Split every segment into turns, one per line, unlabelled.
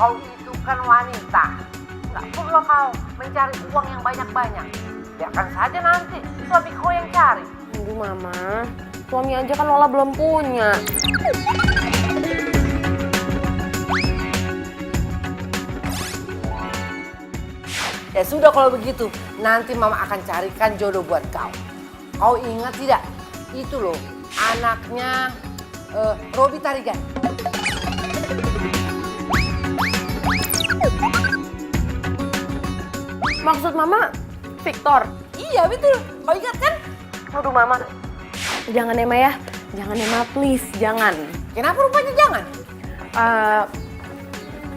Kau itu kan wanita. Nggak perlu kau mencari uang yang banyak-banyak. Biarkan saja nanti suami kau yang cari.
Aduh mama, suami aja kan Lola belum punya.
Ya sudah kalau begitu, nanti mama akan carikan jodoh buat kau. Kau ingat tidak? Itu loh, anaknya Robi Tarigan.
Maksud mama Victor?
Iya betul, kau ingat kan?
Aduh mama, jangan ya Ma ya. Jangan ya Ma, please, jangan.
Kenapa rupanya jangan?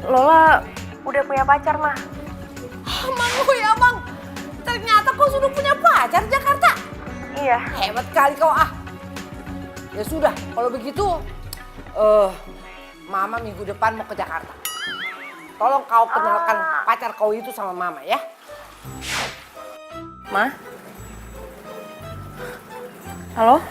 Lola udah punya pacar Ma.
Mang, ya bang, ternyata kau sudah punya pacar di Jakarta.
Iya.
Hebat kali kau ah. Ya sudah, kalau begitu, mama minggu depan mau ke Jakarta. Tolong kau kenalkan pacar kau itu sama mama ya.
Ma? Halo?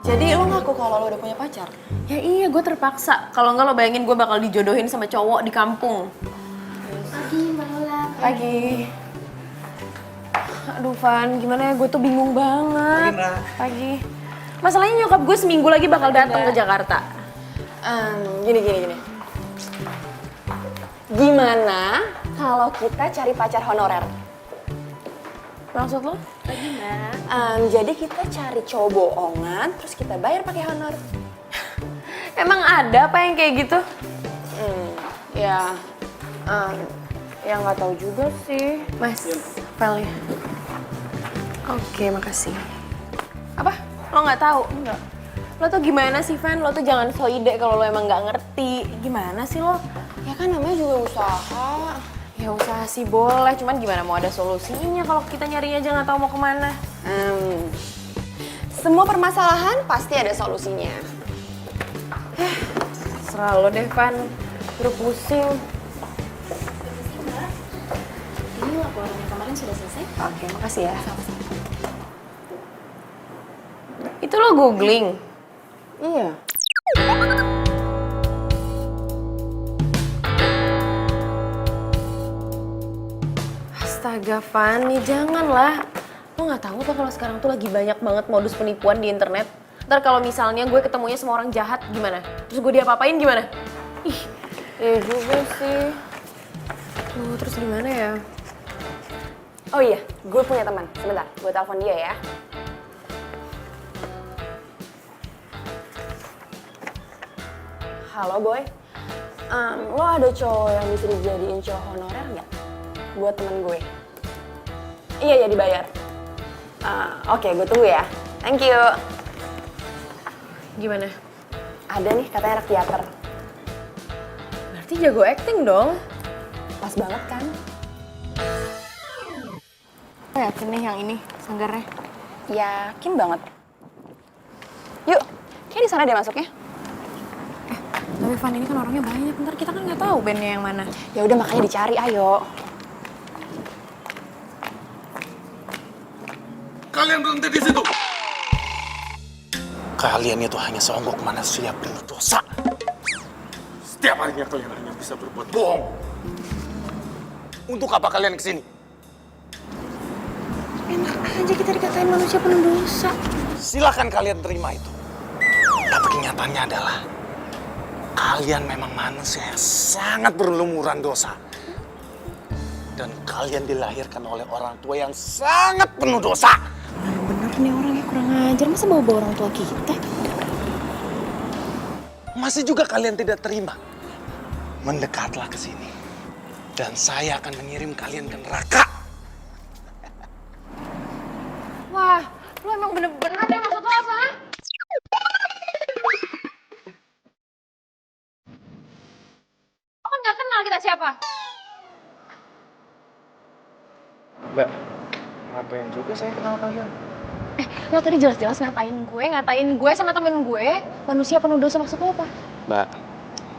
Jadi lo ngaku kalau lo udah punya pacar?
Ya iya, gue terpaksa. Kalau enggak lo bayangin gue bakal dijodohin sama cowok di kampung.
Pagi, Mbak Lola.
Pagi. Aduh Van, gimana ya? Gue tuh bingung banget. Pagi. Masalahnya nyokap gue seminggu lagi bakal datang ke Jakarta.
Gini. Gimana kalau kita cari pacar honorer?
Maksud lo?
Jadi kita cari cowok bohongan, terus kita bayar pakai honor.
Emang ada apa yang kayak gitu?
Ya,
Ya nggak tahu juga sih. Mas, filenya. Oke, makasih. Apa? Lo nggak tahu? Enggak. Lo tuh gimana sih, Van? Lo tuh jangan so ide kalau lo emang nggak ngerti. Gimana sih lo?
ya kan namanya juga usaha.
Ya usaha sih boleh, cuman gimana mau ada solusinya kalau kita nyarinya aja nggak tahu mau kemana.
Semua permasalahan pasti ada solusinya.
Serah lo deh, Van. Udah pusing.
Ini laporannya kemarin sudah selesai.
Oke, makasih ya. Itu lo googling?
Iya.
Astaga, Fanny, janganlah. Lo nggak tahu apa kalau sekarang tuh lagi banyak banget modus penipuan di internet. Ntar kalau misalnya gue ketemunya sama orang jahat, gimana? Terus gue diapa-apain gimana? Ih, ya juga sih. Terus gimana ya?
Oh iya, gue punya teman. Sebentar, gue telepon dia ya. Halo boy, lo ada cowok yang bisa dijadiin cowok honorer nggak? Buat temen gue. Iya, dibayar. Oke, gue tunggu ya. Thank you.
Gimana?
Ada nih, katanya anak teater.
Berarti jago acting dong.
Pas banget kan?
Lo yakin nih yang ini, sanggarnya?
Yakin banget. Yuk, kayak di sana dia masuknya.
Tapi Van, ini kan orangnya banyak, ntar kita kan nggak tahu bandnya yang mana.
Ya udah makanya dicari, ayo.
Kalian berhenti di situ. Kalian itu hanya seonggok manusia penuh dosa. Setiap harinya kalian hanya bisa berbuat bohong. Untuk apa kalian kesini?
Enak aja kita dikatain manusia penuh dosa.
Silakan kalian terima itu. Tapi kenyataannya adalah kalian memang manusia yang sangat berlumuran dosa. Dan kalian dilahirkan oleh orang tua yang sangat penuh dosa.
Bener nih orangnya kurang ajar, masa bawa-bawa orang tua kita?
Masih juga kalian tidak terima. Mendekatlah ke sini. Dan saya akan mengirim kalian ke neraka.
Wah, lu emang bener-bener deh, maksud lo apa? Lo kan gak kenal kita siapa?
Mbak, ngapain juga saya kenal kalian?
Lo tadi jelas-jelas ngatain gue sama temen gue. Manusia penuh dosa, maksud lo apa?
Mbak,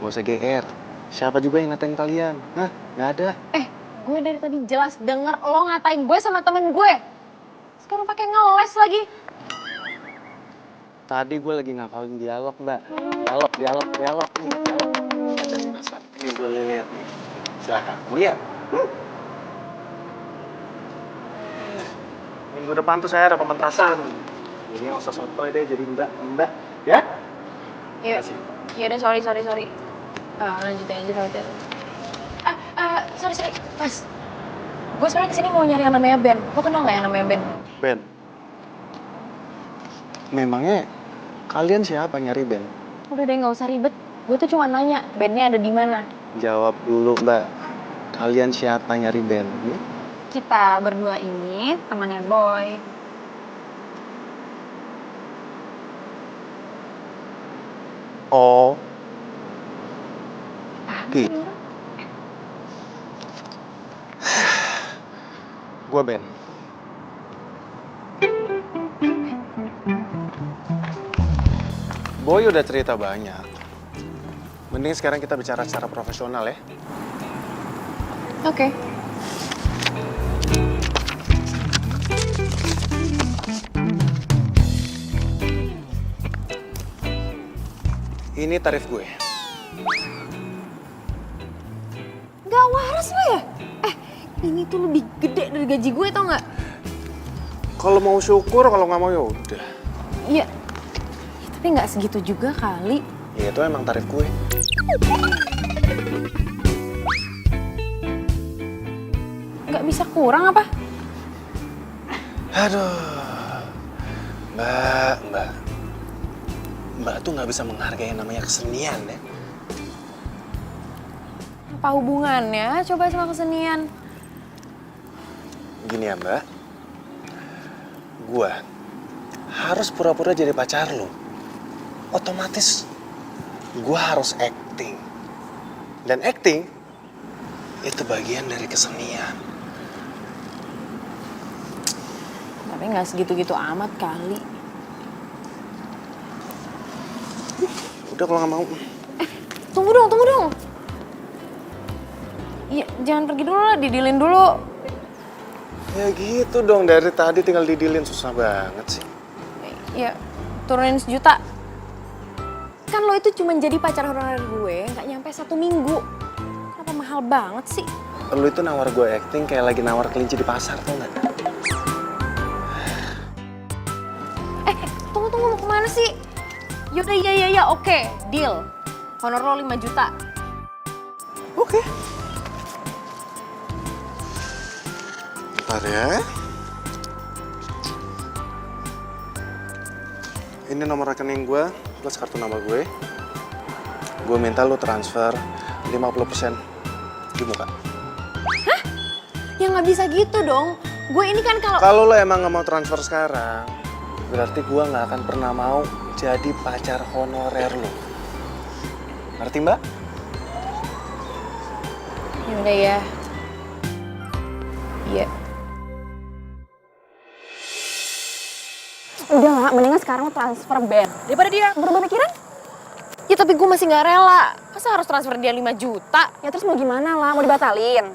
gak usah GR. Siapa juga yang ngatain kalian? Hah? Nggak ada.
Gue dari tadi jelas denger lo ngatain gue sama temen gue. Sekarang pakai ngeles lagi.
tadi gue lagi ngapalin dialog, Mbak. Dialog. Ini boleh lihat nih. Silahkan, lihat. Minggu depan tuh saya ada pementasan. Ini yang usah sotoy deh jadi mbak, ya?
Iya. Iya udah, sorry. Lanjutin aja sama Tiara. Sorry. Mas. Gue sebenarnya kesini mau nyari yang namanya Ben. Lo kenal nggak yang namanya Ben?
Ben. Memangnya kalian siapa nyari Ben?
Udah deh, nggak usah ribet. Gue tuh cuma nanya, bandnya ada di mana?
Jawab dulu, Mbak. Kalian siapa nyari Ben?
Kita berdua ini temannya Boy.
Oh. Gitu. Gua Ben. Boy udah cerita banyak. Mending sekarang kita bicara secara profesional ya.
Oke.
Ini tarif gue.
Gak waras lo ya? Ini tuh lebih gede dari gaji gue, tau nggak?
Kalau mau syukur, kalau nggak mau ya udah.
Iya. Tapi nggak segitu juga kali.
Ya itu emang tarif gue.
Nggak bisa kurang apa?
Aduh. Mbak tuh nggak bisa menghargai yang namanya kesenian ya.
Apa hubungannya coba sama kesenian?
Gini ya Mbak, gue harus pura-pura jadi pacar lo. Otomatis gue harus acting. Dan acting itu bagian dari kesenian.
Tapi nggak segitu-gitu amat kali.
Udah kalau nggak mau.
Tunggu dong. Iya, jangan pergi dulu lah, didilin dulu.
Ya gitu dong, dari tadi tinggal didilin, susah banget sih.
Ya, turunin 1 juta. Kan lo itu cuma jadi pacar honorer gue, nggak nyampe 1 minggu. Kenapa mahal banget sih?
Lu itu nawar gue acting kayak lagi nawar kelinci di pasar, tau nggak?
Tunggu, mau kemana sih? Yaudah, iya, oke, deal. Honor lo 5 juta.
Oke. Bentar ya. Ini nomor rekening gue, plus kartu nama gue. Gue minta lu transfer 50% di muka.
Ya nggak bisa gitu dong. Gue ini kan kalau...
Kalau lo emang nggak mau transfer sekarang, berarti gue nggak akan pernah mau jadi pacar honorer lo. Ngerti Mbak?
Yaudah ya. Iya.
Udah lah, mendingan sekarang lo transfer Ben. Daripada dia berubah pikiran.
Ya tapi gue masih nggak rela. Masa harus transfer dia 5 juta?
Ya terus mau gimana lah, mau dibatalin?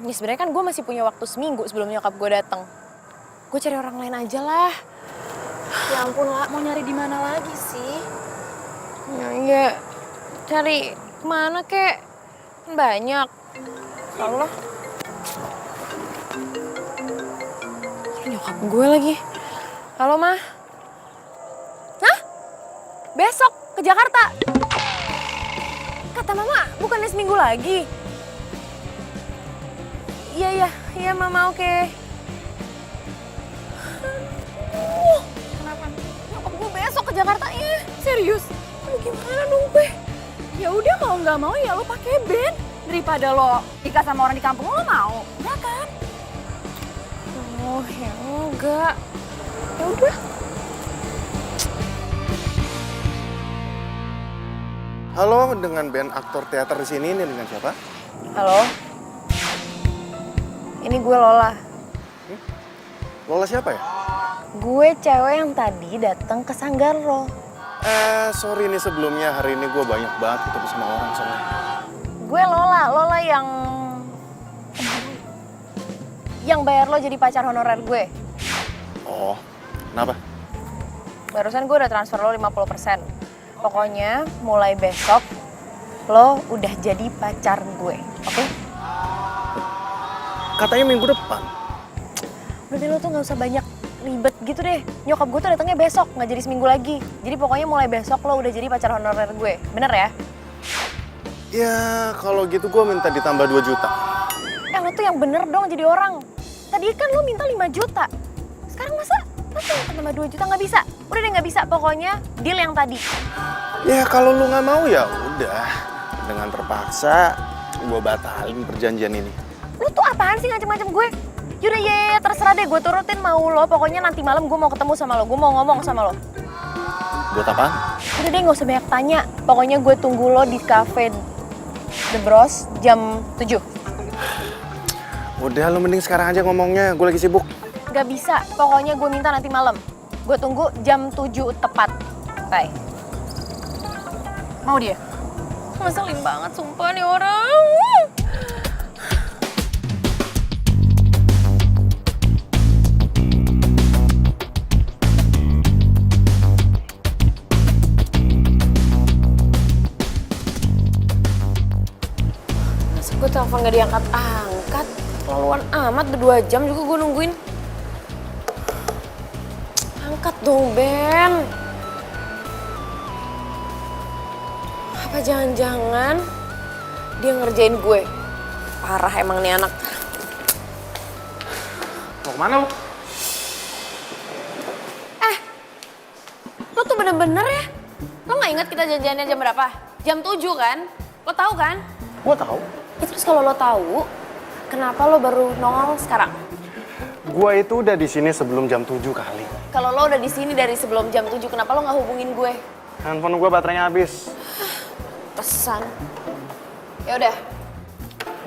Ya sebenarnya kan gue masih punya waktu seminggu sebelum nyokap gue datang. Gue cari orang lain aja lah.
Ya ampun lah, mau nyari di mana lagi sih?
Ya, cari kemana kek? Kan banyak. Allah. Nyokap gue lagi. Halo, Ma. Hah? Besok ke Jakarta? Kata Mama, bukannya seminggu lagi? Iya, Mama, oke. Kenapa? Nyokap gue besok ke Jakarta, ya? Serius? Aduh, gimana dong gue?
Ya udah kalau nggak mau ya lo pakai Ben. Daripada lo nikah sama orang di kampung lo mau, ya kan?
Oh, ya enggak. Ya udah.
Halo, dengan band aktor teater di sini, ini dengan siapa?
Halo? Ini gue Lola.
Lola siapa ya?
Gue cewek yang tadi datang ke sanggar lo.
Sorry nih sebelumnya, hari ini gue banyak banget ketemu sama orang soalnya.
Gue Lola yang bayar lo jadi pacar honorer gue.
Oh, kenapa?
barusan gue udah transfer lo 50%. Pokoknya mulai besok lo udah jadi pacar gue, oke?
Katanya minggu depan.
Udah deh, lo tuh gak usah banyak ribet gitu deh. Nyokap gue tuh datangnya besok, gak jadi seminggu lagi. Jadi pokoknya mulai besok lo udah jadi pacar honorer gue, bener ya?
Ya kalau gitu gue minta ditambah 2 juta.
Lo tuh yang bener dong jadi orang. Tadi kan lo minta 5 juta. Sekarang masa tambah 2 juta nggak bisa? Udah deh nggak bisa, pokoknya deal yang tadi.
Ya kalau lu nggak mau ya udah. Dengan terpaksa gue batalin perjanjian ini.
Lo tuh apaan sih ngacem-ngacem gue? Yaudah ya terserah deh, gue turutin mau lo. Pokoknya nanti malam gue mau ketemu sama lo, gue mau ngomong sama lo.
Buat apaan?
Udah deh nggak usah banyak tanya. Pokoknya gue tunggu lo di cafe The Bros jam 7.
Udah lu mending sekarang aja ngomongnya, gue lagi sibuk.
Gak bisa, pokoknya gue minta nanti malam. Gue tunggu jam 7 tepat. Bye. Mau dia? Ngeselin banget sumpah nih orang. Masa gue telepon gak diangkat-angkat? Keterlaluan amat, udah 2 jam juga gue nungguin. Angkat dong, Ben. Apa jangan-jangan dia ngerjain gue? Parah emang nih anak.
Mau kemana lu?
Lo tuh bener-bener ya? Lo gak inget kita janjiannya jam berapa? Jam 7 kan? Lo tahu kan?
Gue tahu.
Ya, terus kalau lo tahu, kenapa lo baru nongol sekarang?
Gue itu udah di sini sebelum jam 7 kali.
Kalau lo udah di sini dari sebelum jam 7, kenapa lo nggak hubungin gue?
Handphone gue baterainya habis.
Pesan. Ya udah.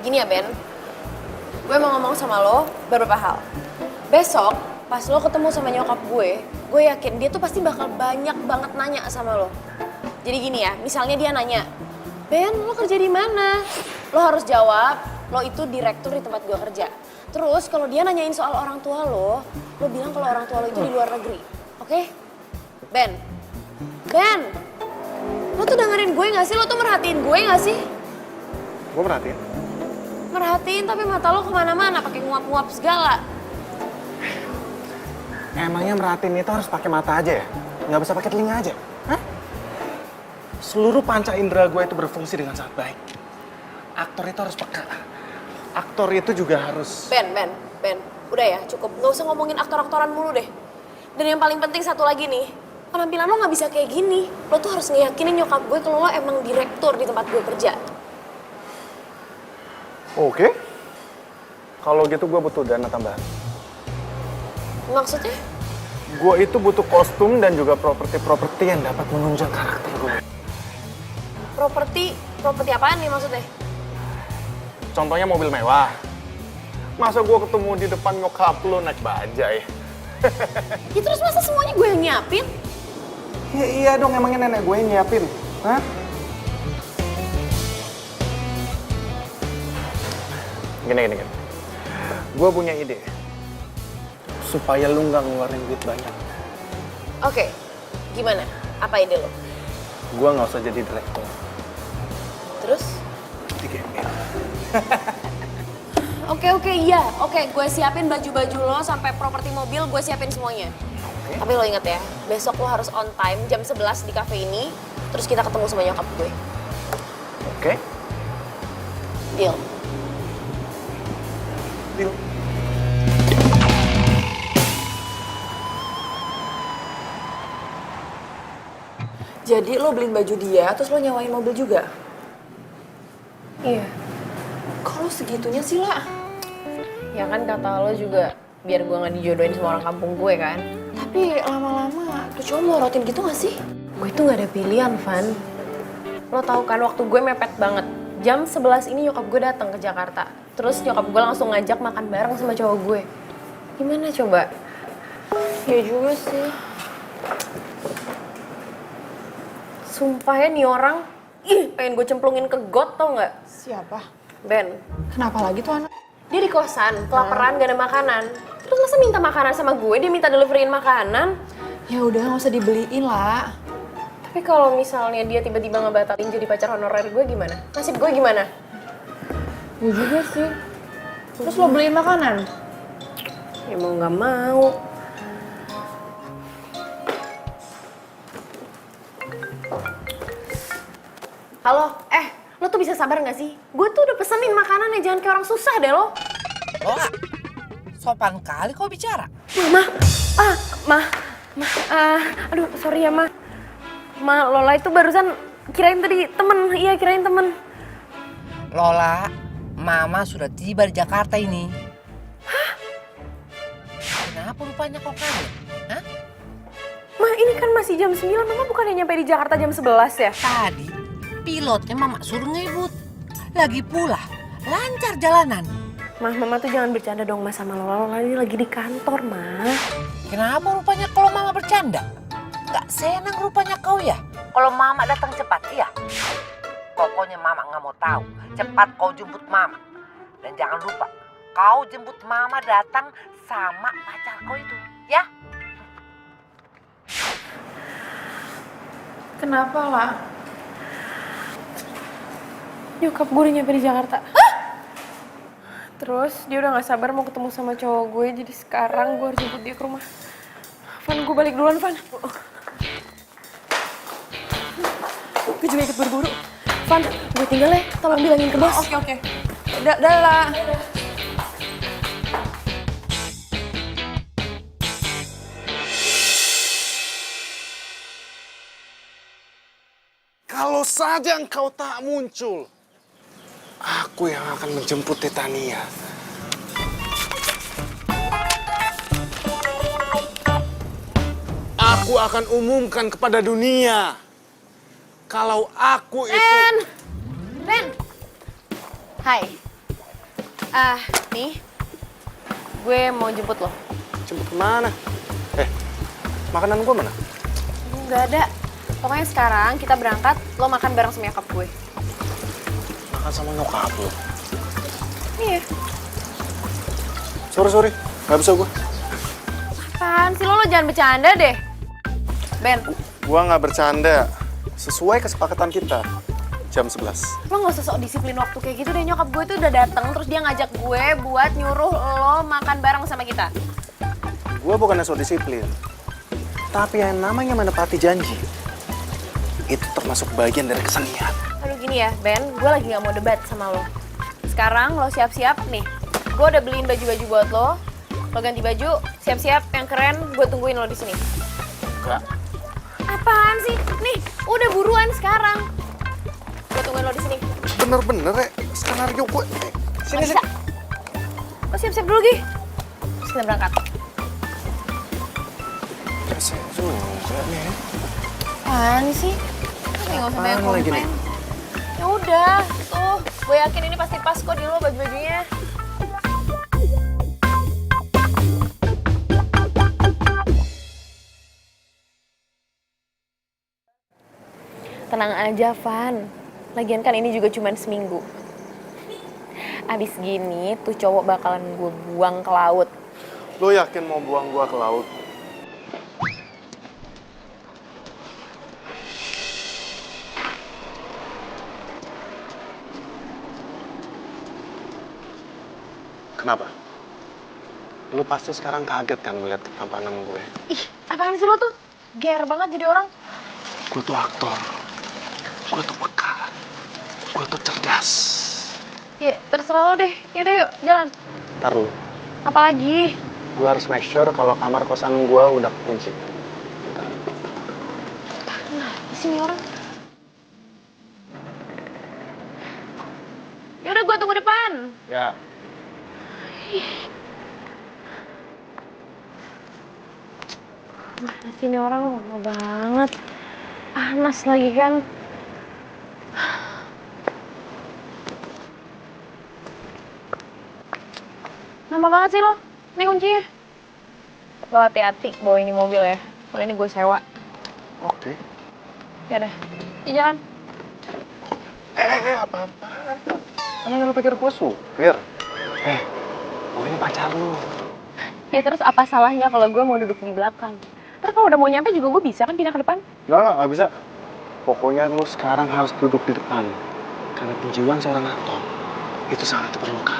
Gini ya, Ben. Gue mau ngomong sama lo beberapa hal. Besok pas lo ketemu sama nyokap gue yakin dia tuh pasti bakal banyak banget nanya sama lo. Jadi gini ya, misalnya dia nanya, "Ben, lo kerja di mana?" Lo harus jawab, lo itu direktur di tempat gue kerja. Terus kalau dia nanyain soal orang tua lo bilang kalau orang tua lo itu di luar negeri. Oke? Ben. Ben. Lo tuh dengerin gue gak sih? Lo tuh merhatiin gue gak sih?
Gue perhatiin.
Merhatiin tapi mata lo kemana-mana pakai nguap-nguap segala.
Emangnya merhatiin itu harus pakai mata aja ya? Nggak bisa pakai telinga aja? Hah? Seluruh panca indera gue itu berfungsi dengan sangat baik. Aktor itu harus peka. Aktor itu juga harus...
Ben. Udah ya, cukup. Gak usah ngomongin aktor-aktoran mulu deh. Dan yang paling penting satu lagi nih, penampilan lo gak bisa kayak gini. Lo tuh harus ngeyakinin nyokap gue kalau lo emang direktur di tempat gue kerja.
Oke. Kalau gitu gue butuh dana tambahan.
Maksudnya?
Gue itu butuh kostum dan juga properti yang dapat menunjang karakter gue.
Properti apaan nih maksudnya?
Contohnya mobil mewah. Masa gue ketemu di depan nyokap lo naik bajai?
Ya terus masa semuanya gue yang nyiapin?
Ya iya dong, emangnya nenek gue yang nyiapin. Hah? Gini. Gue punya ide. Supaya lu nggak ngeluarin duit banyak.
Oke, gimana? Apa ide lo?
Gue nggak usah jadi direktur.
Terus?
Di Gembel.
Oke, iya. Oke, gue siapin baju-baju lo sampai properti mobil, gue siapin semuanya.
Oke.
Tapi lo inget ya, besok lo harus on time jam 11 di cafe ini, terus kita ketemu sama nyokap gue.
Oke.
Deal?
Deal.
Jadi lo beliin baju dia, terus lo nyewain mobil juga?
Iya.
Kalau segitunya sih lah.
Ya kan kata lo juga biar gue gak dijodohin sama orang kampung gue kan.
Tapi lama-lama tuh cowok melorotin gitu gak sih?
Gue tuh gak ada pilihan, Van. Lo tau kan waktu gue mepet banget. Jam 11 ini nyokap gue datang ke Jakarta. Terus nyokap gue langsung ngajak makan bareng sama cowok gue. Gimana coba? Ya juga sih. Sumpah ya nih orang, pengen gue cemplungin ke got tau gak?
Siapa?
Ben.
Kenapa lagi tuh anak?
Dia di kosan, kelaparan, gak ada makanan. Terus masa minta makanan sama gue, dia minta deliveriin makanan. Ya udah nggak usah dibeliin lah. Tapi kalau misalnya dia tiba-tiba ngebatalin jadi pacar honorer gue gimana? Nasib gue gimana?
Gue juga sih.
Terus lo beliin makanan? Ya mau nggak mau. Halo, lo tuh bisa sabar nggak sih? Gue tuh udah pesenin makanannya, jangan kayak orang susah deh lo.
Lola, sopan kali kau bicara.
Aduh sorry ya Lola itu barusan kirain tadi temen, iya kirain temen.
Lola, Mama sudah tiba di Jakarta ini. Hah? Kenapa rupanya kau kaget? Hah?
Ma, ini kan masih jam 9, Mama bukannya nyampe di Jakarta jam 11 ya?
Tadi pilotnya Mama suruh ngebut. Lagi pula, lancar jalanan.
Mama tuh jangan bercanda dong sama Lola. Lola ini lagi di kantor, Ma.
Kenapa rupanya kalau Mama bercanda? Gak senang rupanya kau ya? Kalau Mama datang cepat, iya? Pokoknya Mama gak mau tahu. Cepat kau jemput Mama. Dan jangan lupa, kau jemput Mama datang sama pacar kau itu, ya?
Kenapa lah? Nyokap gue udah nyampe di Jakarta. Terus dia udah gak sabar mau ketemu sama cowok gue. Jadi sekarang gue harus jemput dia ke rumah. Van, gue balik duluan, Van. Gue juga ikut buru-buru. Van, gue tinggal ya. Tolong bilangin ke bos. Oke. Dah lah.
Kalau saja engkau tak muncul, aku yang akan menjemput Titania. Aku akan umumkan kepada dunia kalau aku itu...
Ren! Hai. Nih. Gue mau jemput lo.
Jemput kemana? Makanan gua mana?
Nggak ada. Pokoknya sekarang kita berangkat, lo makan bareng sama nyokap gue.
Makan sama nyokap lo?
Iya.
Sorry. Gak bisa gua.
Apaan sih lo jangan bercanda deh. Ben,
Gua nggak bercanda. Sesuai kesepakatan kita. Jam 11.
lo gak usah sok disiplin waktu kayak gitu deh. Nyokap gue tuh udah dateng, terus dia ngajak gue buat nyuruh lo makan bareng sama kita.
Gua bukannya so disiplin. Tapi yang namanya menepati janji, itu termasuk bagian dari kesenian.
Aduh gini ya, Ben, gue lagi gak mau debat sama lo. Sekarang lo siap-siap nih. Gue udah beliin baju-baju buat lo. Lo ganti baju, siap-siap yang keren, gue tungguin lo di sini.
Enggak.
Apaan sih? Nih, udah buruan sekarang. Gue tungguin lo di sini.
Bener-bener ya, skenario gue. Sini.
Lo siap-siap dulu, Gi. Terus kita berangkat.
Saya juga nih.
Apaan sih? Nih, gak usah banyak
Apaan lagi
komplain.
nih?
Ya udah, tuh. Gue yakin ini pasti pas kok di lo baju-bajunya. Tenang aja, Van. Lagian kan ini juga cuma seminggu. Abis gini, tuh cowok bakalan gue buang ke laut.
Lo yakin mau buang gua ke laut? Kenapa? Lu pasti sekarang kaget kan melihat ketampanan gue.
Ih, apaan sih lo tuh? Ger banget jadi orang.
Gue tuh aktor. Gue tuh peka. Gue tuh cerdas.
Ya, terserah lo deh. Yaudah yuk, jalan.
Ntar lu.
Apalagi?
Gue harus make sure kalau kamar kosan gue udah kunci.
Di sini orang. Yaudah, gue tunggu depan.
Ya.
Mana sini orang lama banget. Panas lagi kan. Lama banget sih lo. Ini kuncinya. Lo hati-hati bawa ini mobil ya. Kalau ini gue sewa.
Oke.
Ya udah. Jalan.
Apa-apa. Emang lu pikir gue supir? Gue ini pacar lu.
Ya terus apa salahnya kalau gue mau duduk di belakang? Ntar kalau udah mau nyampe juga gue bisa kan pindah ke depan.
Nggak bisa. Pokoknya lu sekarang harus duduk di depan. Karena penjiwaan seorang aktor itu sangat diperlukan.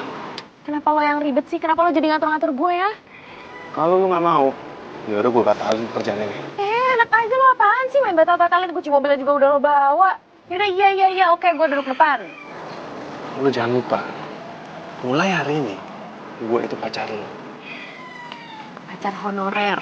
Kenapa lo yang ribet sih? Kenapa lo jadi ngatur-ngatur gue ya?
Kalau lu nggak mau, ya udah gue batalin pekerjaan ini.
Enak aja lo, apaan sih main batal-batalin? Kunci mobilnya juga udah lo bawa. Yaudah, iya, oke, gue duduk depan.
Lu jangan lupa, mulai hari ini, gue itu pacar lu.
Pacar honorer.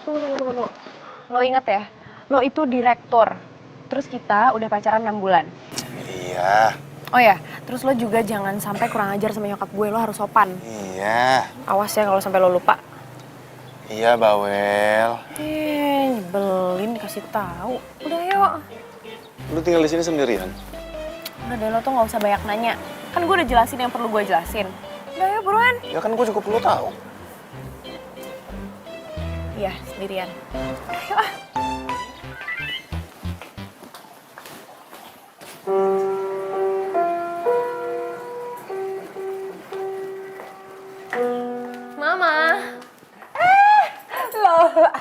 Tunggu. Lo inget ya, lo itu direktur. Terus kita udah pacaran 6 bulan.
Iya,
Oh ya, terus lo juga jangan sampai kurang ajar sama nyokap gue, lo harus sopan.
iya,
Awas ya kalau sampai lo lupa.
iya Bawel.
Nyebelin dikasih tahu. Udah yuk.
Lu tinggal di sini sendirian?
Udah deh, lo tuh nggak usah banyak nanya. Kan gue udah jelasin yang perlu gue jelasin. Udah yuk, buruan.
Ya kan gue juga perlu tahu.
Iya, sendirian. Ayo ah. Mama.
Lola.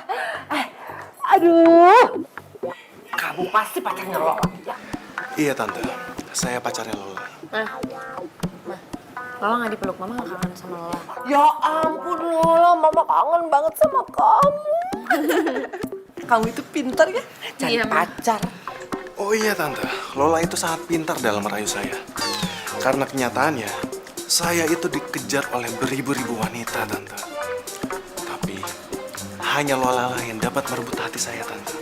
Aduh. Kamu pasti pacarnya Lola.
Iya Tante, saya pacarnya Lola.
Lola nggak dipeluk, Mama nggak kangen sama Lola.
Ya ampun Lola, Mama kangen banget sama kamu. Kamu itu pintar ya, cari
Iya, Ma.
pacar.
Oh iya Tante, Lola itu sangat pintar dalam merayu saya. Karena kenyataannya, saya itu dikejar oleh beribu-ribu wanita, Tante. Tapi, hanya Lola lah yang dapat merebut hati saya, Tante.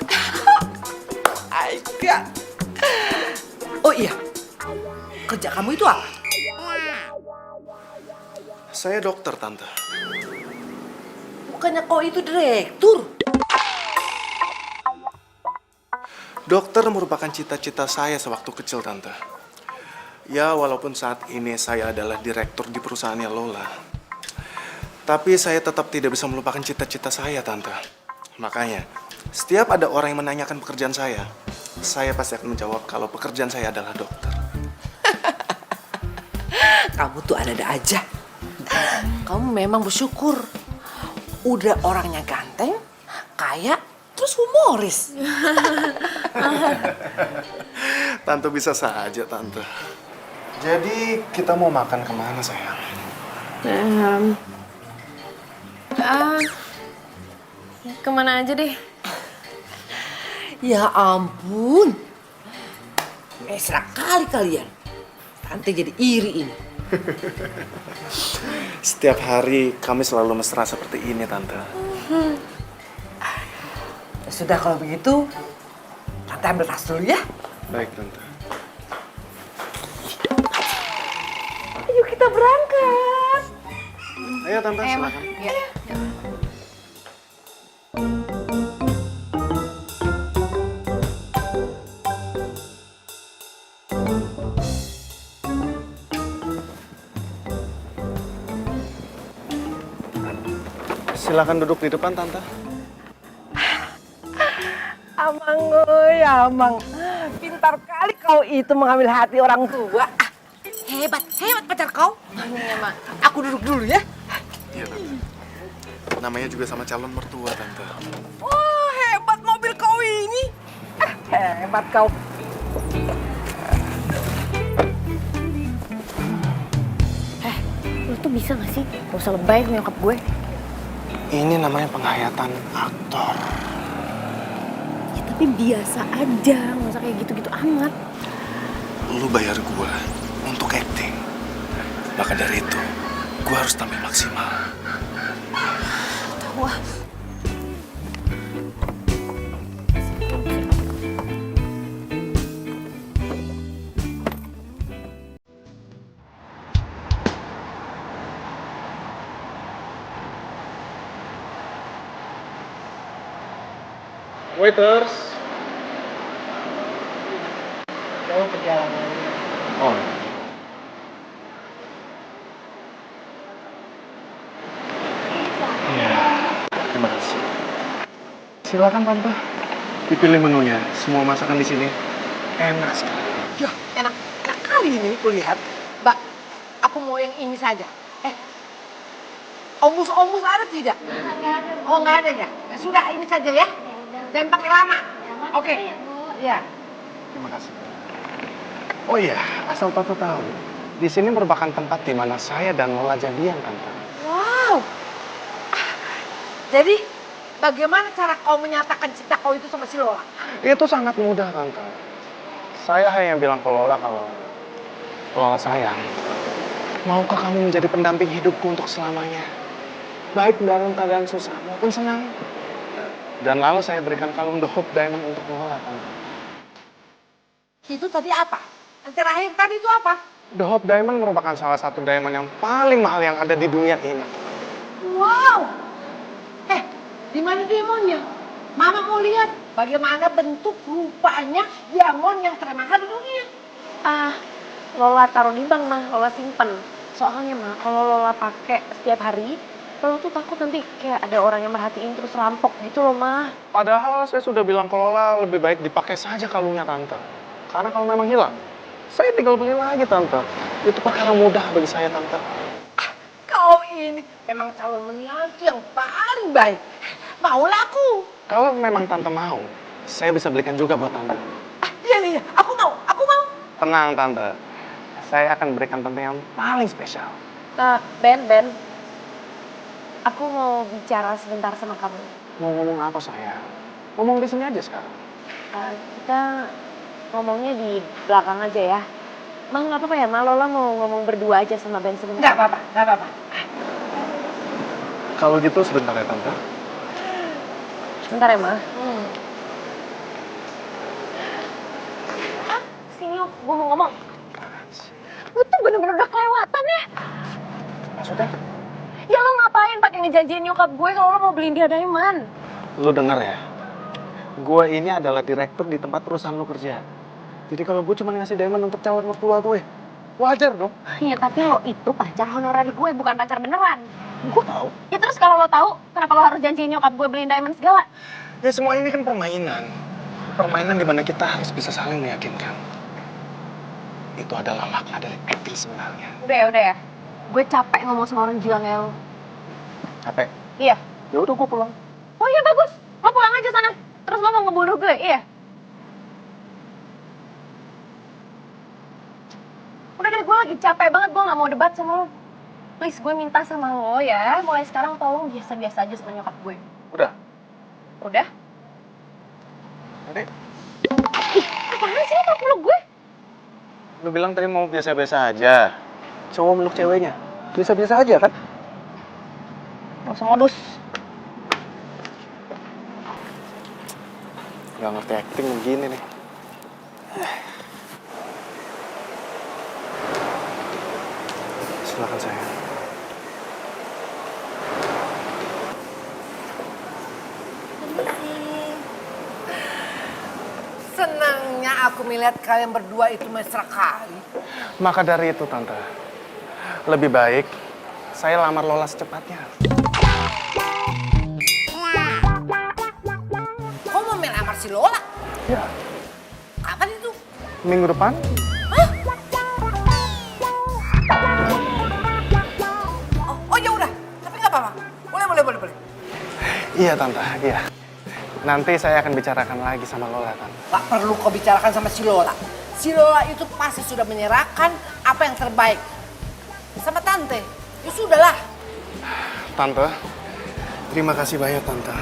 Aika. Oh iya, kerja kamu itu apa?
Saya dokter, Tante.
Bukannya kau itu direktur?
Dokter merupakan cita-cita saya sewaktu kecil, Tante. Ya, walaupun saat ini saya adalah direktur di perusahaannya Lola. Tapi saya tetap tidak bisa melupakan cita-cita saya, Tante. Makanya, setiap ada orang yang menanyakan pekerjaan saya pasti akan menjawab kalau pekerjaan saya adalah dokter.
Kamu tuh ada-ada aja. Kamu memang bersyukur. Udah orangnya ganteng, kaya, terus humoris.
Tante bisa saja, Tante. Jadi, kita mau makan kemana, sayang?
Kemana aja deh?
Ya ampun. Mesra kali kalian. Tante jadi iri ini.
Setiap hari kami selalu mesra seperti ini, Tante.
Ya sudah kalau begitu, Tante ambil tas dulu ya.
Baik, Tante.
Ayo kita berangkat.
Ayo, Tante, silakan.
Iya.
Silakan duduk di depan, Tante.
Amang, oi, Amang. Pintar kali kau itu mengambil hati orang tua. Hebat pacar kau.
Iya, Mak.
Aku duduk dulu ya.
Iya, Tante. Namanya juga sama calon mertua, Tante.
Wah, hebat mobil kau ini. Hebat kau.
Lo tuh bisa gak sih? Gak usah lebay sama nyokap gue.
Ini namanya penghayatan aktor.
Ya tapi biasa aja, gak usah kayak gitu-gitu amat.
Lu bayar gua untuk acting. Maka dari itu, gua harus tampil maksimal.
Tahu ah.
Waiters.
Jauh perjalanannya.
Oh. Iya, terima kasih. Silakan tante, dipilih menunya. Semua masakan di sini enak sekali.
Ya, enak kali ini kulihat. Mbak, aku mau yang ini saja. Omus-omus ada tidak? Oh, nggak ada ya? Sudah, ini saja ya. Jangan pakai lama. Oke. Ya.
Terima kasih. Oh iya, asal tante tahu, di sini merupakan tempat di mana saya dan Lola jadian, tante.
Wow. Jadi, bagaimana cara kau menyatakan cinta kau itu sama si Lola?
Itu sangat mudah, tante. Saya hanya bilang ke Lola kalau Lola sayang, maukah kamu menjadi pendamping hidupku untuk selamanya? Baik dalam keadaan susah maupun senang. Dan lalu saya berikan kalung The Hope Diamond untuk Lola, tante.
Itu tadi apa? Yang terakhir tadi itu apa?
The Hope Diamond merupakan salah satu diamond yang paling mahal yang ada di dunia ini.
Wow. Di mana diamondnya? Mama mau lihat bagaimana bentuk rupanya diamond yang termahal di dunia.
Lola taruh di bank mah, Lola simpen. Soalnya mah kalau Lola pakai setiap hari, Lola tuh takut nanti kayak ada orang yang merhatiin terus rampok gitu loh mah.
Padahal saya sudah bilang ke Lola lebih baik dipakai saja kalungnya, tante. Karena kalau memang hilang, saya tinggal beli lagi, tante. Itu perkara mudah bagi saya, tante.
Kau ini memang calon menantu yang paling baik. Maulah aku.
Kalau memang tante mau, saya bisa belikan juga buat tante.
Iya, aku mau.
Tenang, tante. Saya akan berikan tante yang paling spesial.
Ben, aku mau bicara sebentar sama kamu.
Mau ngomong apa, saya? Ngomong di sini aja sekarang.
Kita ngomongnya di belakang aja ya. Mah nggak apa-apa ya, Ma? Lola mau ngomong berdua aja sama Ben sebentar.
Nggak apa-apa.
Kalau gitu sebentar ya, tante.
Sebentar ya, Ma. Sini, gue mau ngomong. Lu tuh bener-bener udah kelewatan ya.
Maksudnya?
Ya lo ngapain pakai ngejanjiin nyokap gue kalau lo mau beliin dia diamond?
Lu denger ya? Gue ini adalah direktur di tempat perusahaan lu kerja. Jadi kalau gue cuma ngasih diamond untuk calon mertua gue, wajar dong.
Iya, tapi lo itu pacar honorer gue, bukan pacar beneran.
Gue tahu.
Ya terus kalau lo tahu, kenapa lo harus janjiin nyokap gue beliin diamond segala?
Ya semua ini kan permainan. Permainan di mana kita harus bisa saling meyakinkan. Itu adalah makna dari acting sebenarnya.
Udah ya. Gue capek ngomong sama orang gila kayak lo.
Capek?
Iya.
Ya udah gue pulang.
Oh iya bagus, lo pulang aja sana. Terus lo mau ngebunuh gue, iya? Udah deh, gue lagi capek banget, gue gak mau debat sama lo. Please, gue minta sama lo ya, mulai sekarang tolong biasa-biasa aja sama nyokap gue.
Udah?
Udah?
Nanti
Apaan sih lo peluk gue?
lu bilang tadi mau biasa-biasa aja. Cowok meluk ceweknya. Biasa-biasa aja kan?
Gak usah modus.
Gak ngerti acting begini nih. Silakan saya.
Senangnya aku melihat kalian berdua itu mesra kali.
Maka dari itu, tante, lebih baik saya lamar Lola secepatnya.
Kau mau melamar si Lola?
Ya,
Kapan itu?
minggu depan.
Oh ya udah, tapi nggak apa-apa. Boleh.
Iya, tante, iya. Nanti saya akan bicarakan lagi sama Lola, tante.
Gak perlu kau bicarakan sama si Lola. Si Lola itu pasti sudah menyerahkan apa yang terbaik sama tante. Ya sudahlah.
Tante, terima kasih banyak, tante.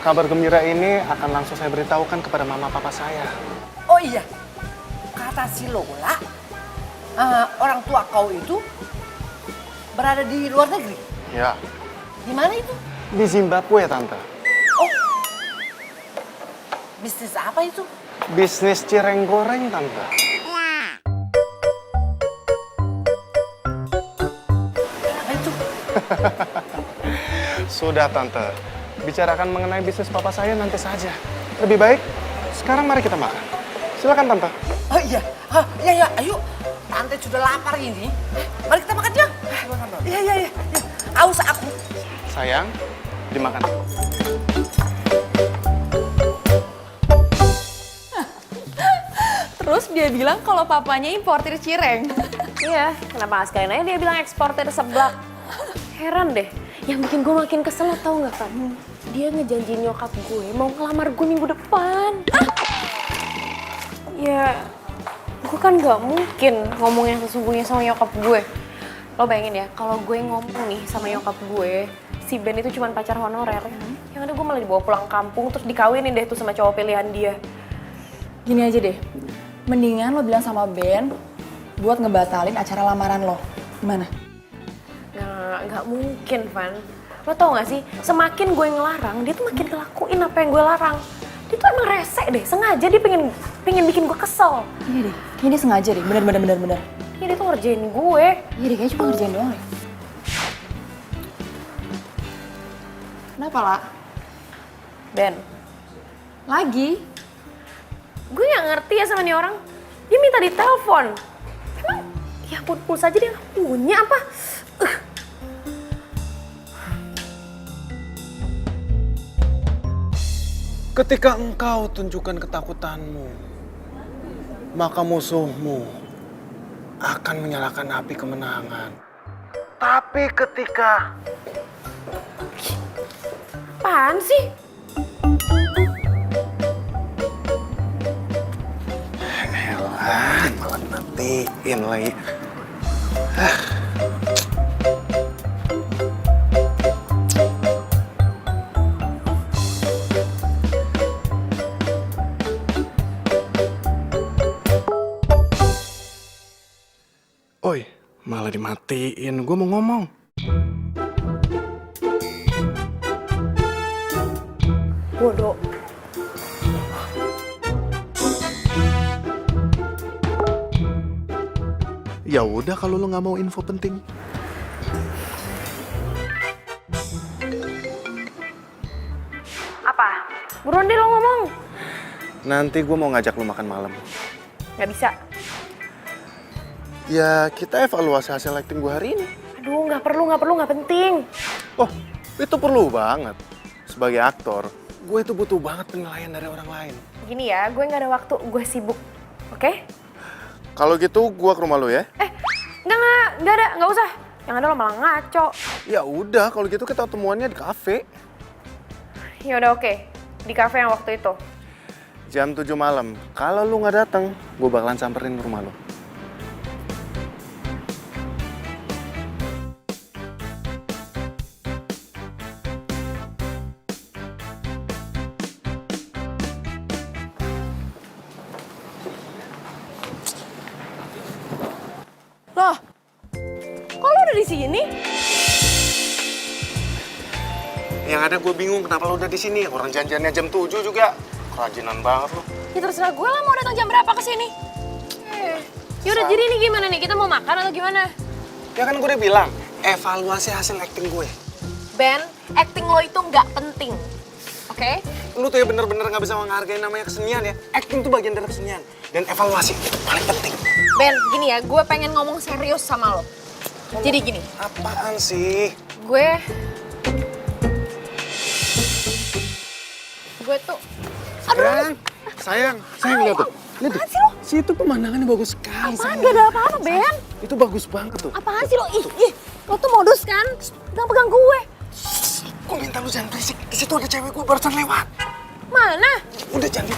Kabar gembira ini akan langsung saya beritahukan kepada mama papa saya.
Oh iya, kata si Lola, orang tua kau itu berada di luar negeri.
Ya,
Di mana itu?
di Zimbabwe, tante.
Oh, bisnis apa itu?
Bisnis cireng goreng, tante.
Apa itu?
Sudah, tante. bicarakan mengenai bisnis papa saya nanti saja. Lebih baik, sekarang mari kita makan. Silakan Tante.
Oh iya, iya, ayo. Tante sudah lapar ini. Mari kita makan yuk. Iya, iya. Aus aku.
Sayang, dimakan.
Terus dia bilang kalau papanya importir cireng.
Iya, kenapa nggak sekalian aja dia bilang eksportir seblak. Heran deh, yang bikin gue makin kesel lo tau nggak, Van? Dia ngejanjiin nyokap gue mau ngelamar gue minggu depan. Ya, gue kan nggak mungkin ngomong yang sesungguhnya sama nyokap gue. Lo bayangin ya, kalau gue ngomong nih sama nyokap gue, si Ben itu cuma pacar honorer. Yang ada gue malah dibawa pulang kampung, terus dikawinin deh tuh sama cowok pilihan dia.
Gini aja deh, mendingan lo bilang sama Ben buat ngebatalin acara lamaran lo. Gimana?
Nggak mungkin, Van. Lo tau gak sih, semakin gue ngelarang, dia tuh makin ngelakuin apa yang gue larang. Dia tuh emang rese deh, sengaja dia pengen bikin gue kesel.
Iya deh, kayaknya dia sengaja deh, bener.
Ya dia tuh ngerjain gue.
Iya deh, kayaknya cuma ngerjain doang deh. Kenapa, La?
Ben,
Lagi?
gue gak ngerti ya sama nih orang. Dia minta ditelepon. Emang, ya ampun, pulsa aja dia gak punya apa?
Ketika engkau tunjukkan ketakutanmu, maka musuhmu akan menyalakan api kemenangan. Tapi ketika...
Apaan sih?
Elah, malah matiin lagi. Oi, malah dimatiin. Gue mau ngomong.
Bodoh.
Ya udah kalau lo nggak mau info penting.
Apa? Buruan deh lo ngomong.
Nanti gue mau ngajak lo makan malam.
Gak bisa.
Ya kita evaluasi hasil acting gue hari ini.
Aduh, gak perlu, gak penting.
Oh, itu perlu banget. Sebagai aktor, gue itu butuh banget penilaian dari orang lain.
Gini ya, gue gak ada waktu, gue sibuk. Oke?
Kalau gitu, gue ke rumah lo ya.
Enggak ada, gak usah. Yang ada lo malah ngaco.
Ya udah, kalau gitu kita temuannya di kafe.
Ya udah oke, di kafe yang waktu itu.
Jam 7 malam. Kalau lu nggak datang, gue bakalan samperin ke rumah lo.
Loh, kok lo udah di sini?
Yang ada gue bingung kenapa lo udah di sini. Orang janjiannya jam 7 juga. Kerajinan banget lo.
Ya terserah gue lah mau datang jam berapa ke sini. Yaudah, jadi ini gimana nih? Kita mau makan atau gimana?
Ya kan gue udah bilang, evaluasi hasil acting gue.
Ben, acting lo itu nggak penting. Oke?
Lu tuh ya bener-bener nggak bisa menghargai namanya kesenian ya. Acting tuh bagian dari kesenian. Dan evaluasi paling penting.
Ben, gini ya, gue pengen ngomong serius sama lo. Jadi gini,
Apaan sih?
gue tuh,
Sayang lihat tuh. Lihat tuh. Situ pemandangannya bagus sekali.
apaan gak ada apa-apa, Ben?
Itu bagus banget tuh.
Apaan sih lo? Ih, lo tuh modus kan? Pegang-pegang gue.
Gue minta lu jangan berisik. Di situ ada cewek gue barusan lewat.
Mana?
Udah jangan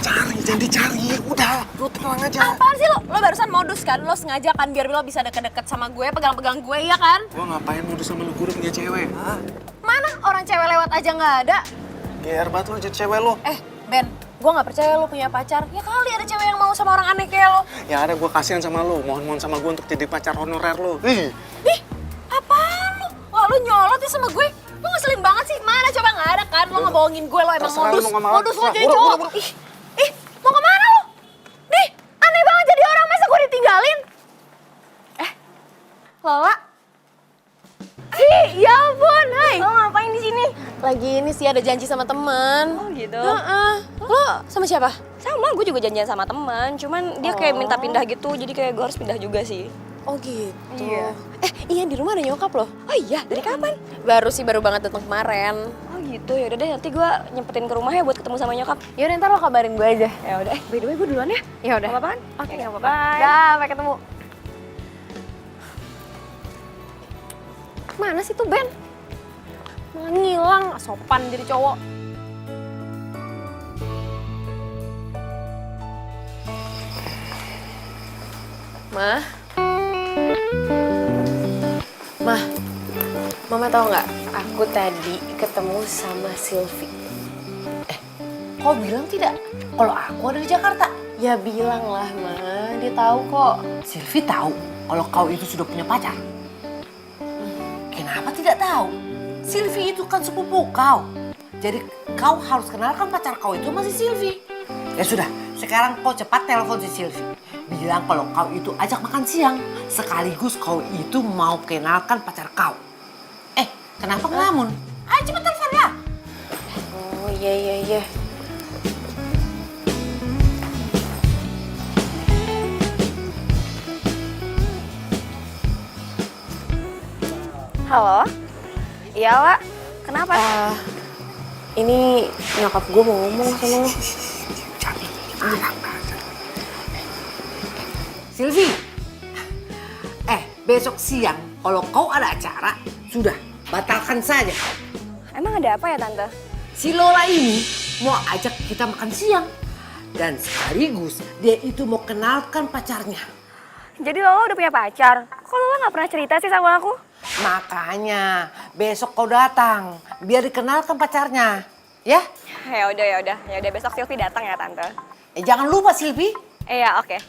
dicari. Udah, lu tenang aja.
Apaan sih lo? Lo barusan modus kan? Lo sengaja kan biar lo bisa deket-deket sama gue, pegang-pegang gue, ya kan?
Gue ngapain modus sama lu, gue udah punya cewek.
Mana orang cewek lewat aja nggak ada?
GR banget lu jadi cewek lu.
Ben, gue nggak percaya lo punya pacar. Ya kali ada cewek yang mau sama orang aneh kayak lo.
Yang ada gue kasihan sama lu, mohon-mohon sama gue untuk jadi pacar honorer lu.
Ih, apaan lo? Wah, lo nyolot ya sama gue? Lo ngeselin banget sih. Mana coba nggak ada kan? Lo ngebohongin gue, lo emang
Terserah
modus.
lu mau kemana.
Modus lo
Terserah.
jadi
Buru,
cowok.
buru, buru.
Ih, mau kemana lo? Nih, aneh banget jadi orang. Masa gue ditinggalin? Lola? Ih, ya ampun, hai. Lo ngapain di sini?
Lagi ini sih ada janji sama teman.
Oh gitu?
Heeh. Lo sama siapa?
Sama, gue juga janjian sama teman. Cuman dia kayak minta pindah gitu, jadi kayak gue harus pindah juga sih.
Oh gitu.
Iya.
Iya di rumah ada nyokap loh.
Oh iya, dari kapan?
Baru banget datang kemarin.
Oh gitu, yaudah deh nanti gue nyempetin ke rumah ya buat ketemu sama nyokap.
Yaudah ntar lo kabarin gue aja.
Ya udah, by the way gue duluan ya.
Ya udah.
Gak apa-apa kan?
Oke,
Ya,
nggak apa-apa.
bye.
Dah, sampai ketemu. Mana sih tuh Ben? Malah ngilang, sopan jadi cowok. Mah, Mama tahu nggak? Aku tadi ketemu sama Sylvie.
Kau bilang tidak? Kalau aku ada di Jakarta.
Ya bilang lah, Ma. Dia tahu kok.
Sylvie tahu kalau kau itu sudah punya pacar. Kenapa tidak tahu? Sylvie itu kan sepupu kau. Jadi kau harus kenalkan pacar kau itu masih Sylvie. Ya sudah, sekarang kau cepat telepon si Sylvie. Bilang kalau kau itu ajak makan siang. Sekaligus kau itu mau kenalkan pacar kau. Kenapa ngelamun? Ayo cepat telepon ya.
Oh iya.
Halo? Iya, Wak. Kenapa?
Ini nyokap gue mau ngomong sama lo.
Sylvie. Besok siang kalau kau ada acara, sudah batalkan saja.
Emang ada apa ya, Tante?
Si Lola ini mau ajak kita makan siang. Dan sekaligus dia itu mau kenalkan pacarnya.
Jadi Lola udah punya pacar? Kok Lola gak pernah cerita sih sama aku?
Makanya besok kau datang biar dikenalkan pacarnya. Ya?
Ya udah besok Sylvie datang ya, Tante.
Jangan lupa Sylvie.
Iya, oke.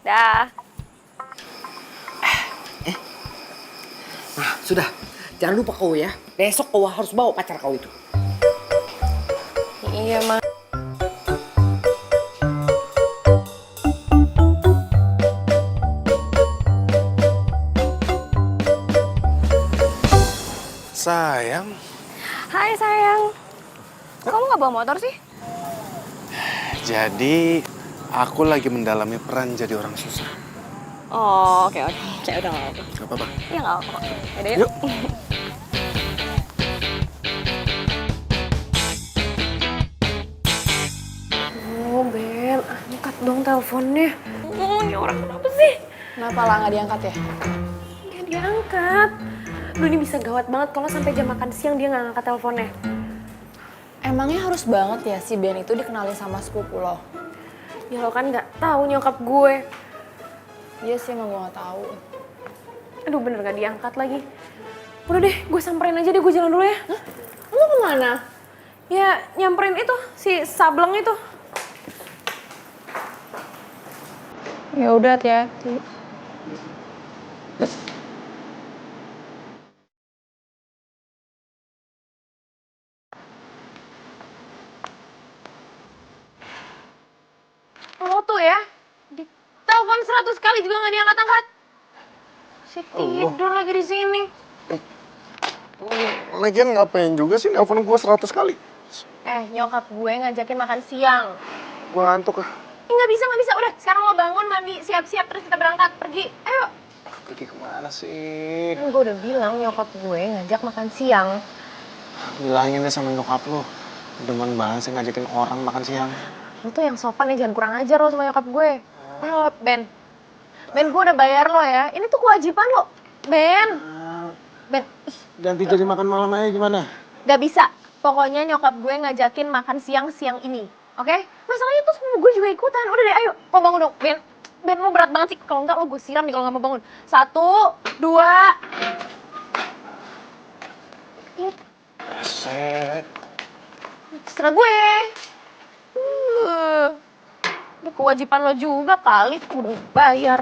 Dah.
Nah, sudah. Jangan lupa kau ya. Besok kau harus bawa pacar kau itu.
Iya, Ma.
Sayang,
Hai, sayang. Kamu gak bawa motor sih?
jadi aku lagi mendalami peran jadi orang susah.
Oh, oke. Udah gak apa-apa.
Gak apa-apa.
Iya gak apa-apa. Yaudah yuk.
Yuk.
Oh, Ben, angkat dong teleponnya. Ini orang kenapa sih?
Kenapa lah nggak diangkat ya?
Nggak diangkat. Duh, ini bisa gawat banget kalau sampai jam makan siang dia nggak ngangkat teleponnya.
Emangnya harus banget ya si Ben itu dikenalin sama sepupu lo?
Ya lo kan nggak tahu nyokap gue.
Iya sih, emang gue nggak tahu.
Aduh, bener nggak diangkat lagi. Udah deh, gue samperin aja deh, gue jalan dulu ya. Hah? Lo kemana? Ya nyamperin itu, si Sableng itu.
Ya udah, hati-hati.
Lo tuh ya, di telepon 100 kali juga nggak diangkat-angkat. Si tidur lagi di sini.
Lagian ngapain juga sih nelfon gue 100 kali?
Nyokap gue ngajakin makan siang.
Gue ngantuk ah.
Nggak bisa. Udah, sekarang lo bangun, mandi, siap-siap, terus kita berangkat. Pergi, ayo.
Pergi kemana sih?
Kan gue udah bilang nyokap gue ngajak makan siang.
Bilangin deh sama nyokap lo. Demen banget sih ngajakin orang makan siang.
Lo tuh yang sopan ya, jangan kurang ajar lo sama nyokap gue. Ayo, Ben. Ben, gue udah bayar lo ya. Ini tuh kewajiban lo. Ben. Ben,
Ganti jadi makan malam aja gimana?
gak bisa. Pokoknya nyokap gue ngajakin makan siang ini. Oke? Masalahnya tuh semua gue juga ikutan. Udah deh, ayo. Lo bangun dong, Ben. Ben, lo berat banget sih. Kalau enggak, lo gue siram nih kalau nggak mau bangun. 1, 2.
Set.
Terserah gue. Ini kewajiban lo juga kali. Udah bayar.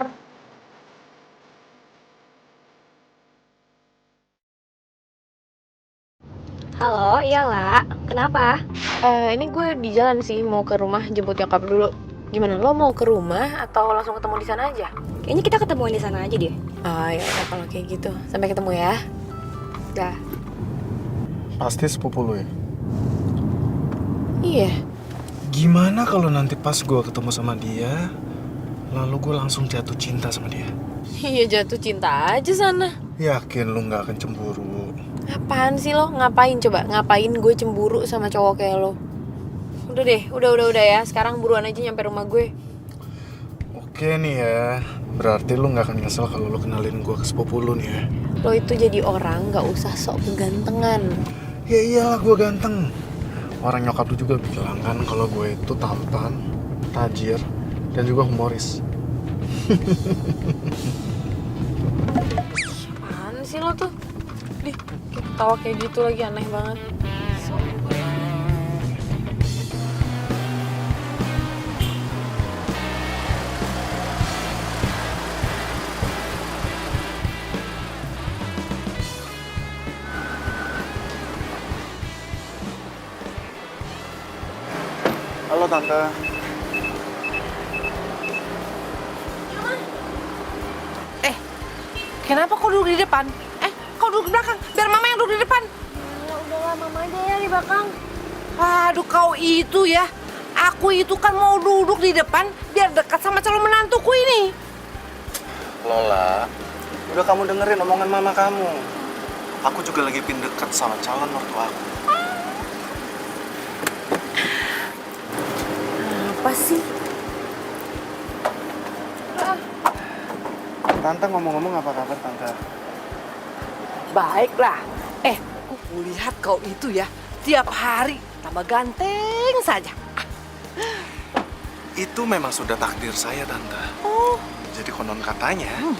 Halo, iya lah. Kenapa?
Ini gue di jalan sih, mau ke rumah jemput nyokap dulu. Gimana, lo mau ke rumah atau langsung ketemu di sana aja?
Kayaknya kita ketemuan di sana aja deh.
Oh ya udah kalau kayak gitu. Sampai ketemu ya. Dah.
Pasti sepupu lu ya?
Iya.
Gimana kalau nanti pas gue ketemu sama dia, lalu gue langsung jatuh cinta sama dia?
Iya, jatuh cinta aja sana.
Yakin lu nggak akan cemburu?
Apaan sih lo? Ngapain coba? Ngapain gue cemburu sama cowok kayak lo? Udah deh, udah ya. Sekarang buruan aja nyampe rumah gue.
Oke nih ya, berarti lu nggak akan nyesel kalau lu kenalin gue ke sepupu lu nih ya?
Lo itu jadi orang gak usah sok kegantengan.
Ya iyalah gue ganteng. Orang nyokap lu juga bilang kan kalau gue itu tampan, tajir, dan juga humoris.
Apaan sih lo tuh? Dih, ketawa kayak gitu lagi aneh banget.
Halo Tante.
Kenapa kau duduk di depan? Kau duduk di belakang. Biar mama yang duduk di depan.
Ya udahlah, mama aja ya di belakang.
Aduh, kau itu ya. Aku itu kan mau duduk di depan biar dekat sama calon menantuku ini.
Lola, udah kamu dengerin omongan mama kamu. Aku juga lagi pin dekat sama calon mertua aku.
Apa sih?
Tante ngomong-ngomong apa kabar Tante?
Baiklah. Aku lihat kau itu ya. Tiap hari tambah ganteng saja.
Itu memang sudah takdir saya Tante.
Oh,
Jadi konon katanya,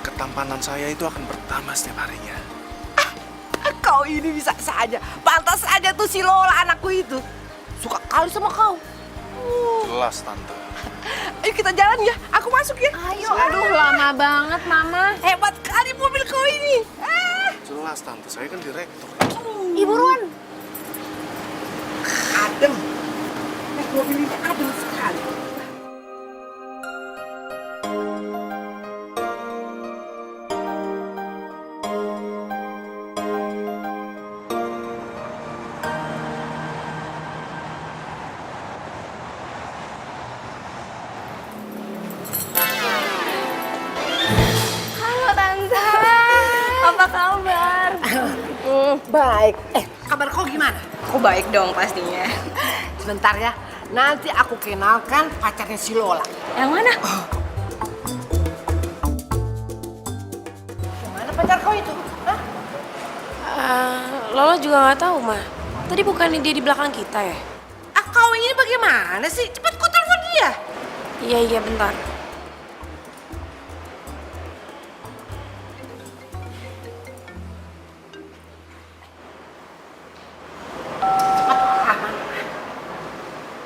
ketampanan saya itu akan bertambah setiap harinya.
kau ini bisa saja. Pantas saja tuh si Lola anakku itu. Suka kali sama kau.
Jelas Tante.
Ayo kita jalan ya. Aku masuk ya.
Ayo, aduh lama banget mama.
Hebat kali mobil kau ini.
Jelas Tante, saya kan direktur.
Ih, buruan.
Adem. Naik mobil ini adem sekali.
Halo Tante. Apa kabar?
Baik. Kabar kau gimana?
Aku baik dong pastinya.
Sebentar ya. Nanti aku kenalkan pacarnya si Lola.
Yang mana?
Gimana pacar kau itu? Hah?
Lola juga nggak tahu mah. Tadi bukannya dia di belakang kita ya?
Kau ini bagaimana sih? Cepat kau telepon dia.
Iya bentar.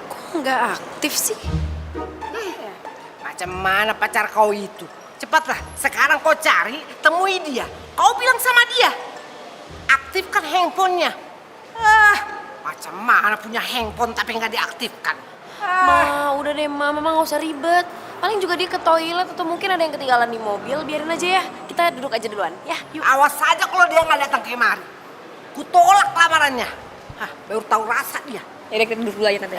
Kok nggak aktif sih?
Macam mana pacar kau itu? Cepatlah, sekarang kau cari, temui dia. Kau bilang sama dia, aktifkan handphonenya. Macam mana punya handphone tapi nggak diaktifkan?
Ma, udah deh mama nggak usah ribet. Paling juga dia ke toilet atau mungkin ada yang ketinggalan di mobil. Biarin aja ya, kita duduk aja duluan. Ya, yuk.
Awas saja kalau dia nggak datang kemari. Kutolak lamarannya. Baru tahu rasa dia.
Yaudah kita duduk dulu aja Tante.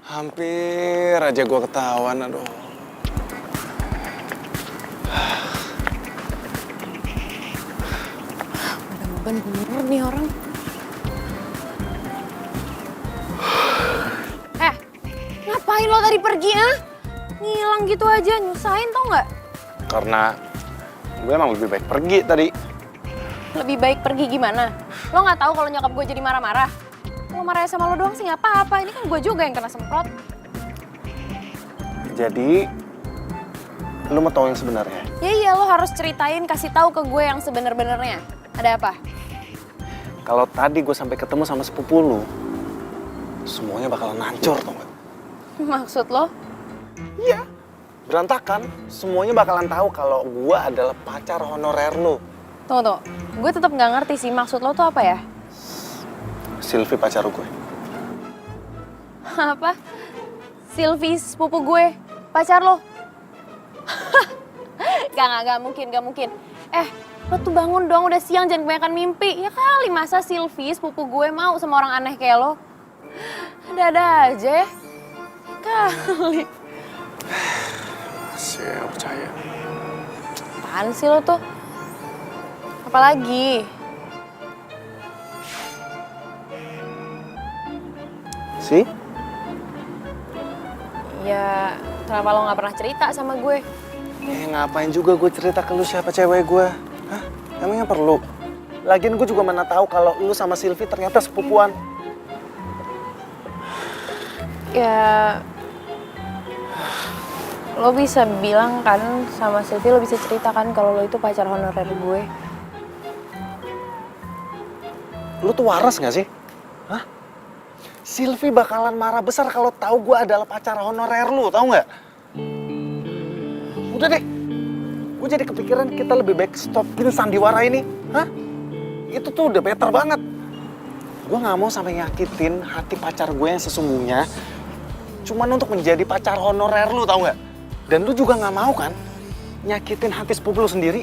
Hampir aja gue ketahuan, aduh.
Beban bener nih orang. Ngapain lo tadi pergi, ah? Ngilang gitu aja, nyusahin tau nggak?
Karena gue emang lebih baik pergi tadi.
Lebih baik pergi gimana? Lo nggak tahu kalau nyokap gue jadi marah-marah? Lo marah sama lo doang sih nggak apa-apa, ini kan gue juga yang kena semprot.
Jadi, lu mau tahu yang sebenarnya?
Ya iya, lo harus ceritain, kasih tahu ke gue yang sebener-benernya. Ada apa?
kalau tadi gue sampai ketemu sama sepupu lu, semuanya bakalan hancur, tau gak?
Maksud lo?
Iya, berantakan. Semuanya bakalan tahu kalau gue adalah pacar honorer lu.
Tunggu. Gue tetap nggak ngerti sih maksud lo tuh apa ya?
Sylvie pacar gue.
Apa? Sylvie sepupu gue, pacar lo? Gak mungkin. Lo tuh bangun dong, udah siang, jangan kebanyakan mimpi. Ya kali masa Sylvie sepupu gue mau sama orang aneh kayak lo? Ada aja ya. Kali.
Masih gak percaya.
Apaan sih lo tuh? Apalagi?
Sih?
Ya, kenapa lo gak pernah cerita sama gue?
Ngapain juga gue cerita ke lu siapa cewek gue? Hah? Emangnya perlu? Lagian gue juga mana tahu kalau lu sama Sylvie ternyata sepupuan.
Ya, lo bisa bilang kan sama Sylvie, lo bisa ceritakan kalau lo itu pacar honorer gue.
Lu tuh waras gak sih? Hah? Sylvie bakalan marah besar kalau tahu gue adalah pacar honorer lu, tahu nggak? Udah deh, gue jadi kepikiran kita lebih baik stopin sandiwara ini. Hah? Itu tuh udah better banget. Gue nggak mau sampai nyakitin hati pacar gue yang sesungguhnya cuman untuk menjadi pacar honorer lu, tahu nggak? Dan lu juga nggak mau kan nyakitin hati sepupu lu sendiri.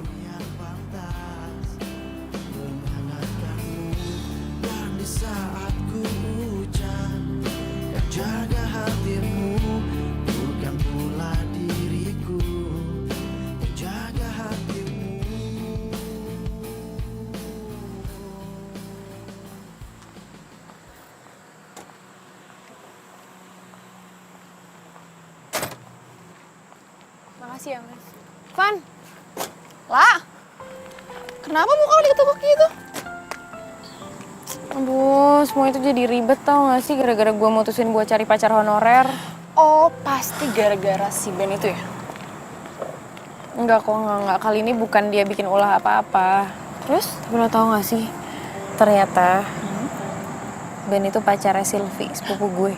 Makasih ya, Mas. Van! Lah! Kenapa muka lo diketuk gitu? Aduh, semua itu jadi ribet tau gak sih gara-gara gue mutusin buat cari pacar honorer.
Oh, pasti gara-gara si Ben itu ya?
Enggak kok, enggak. Kali ini bukan dia bikin ulah apa-apa.
Terus?
Tapi lo tau gak sih, ternyata Ben itu pacarnya Sylvie, sepupu gue.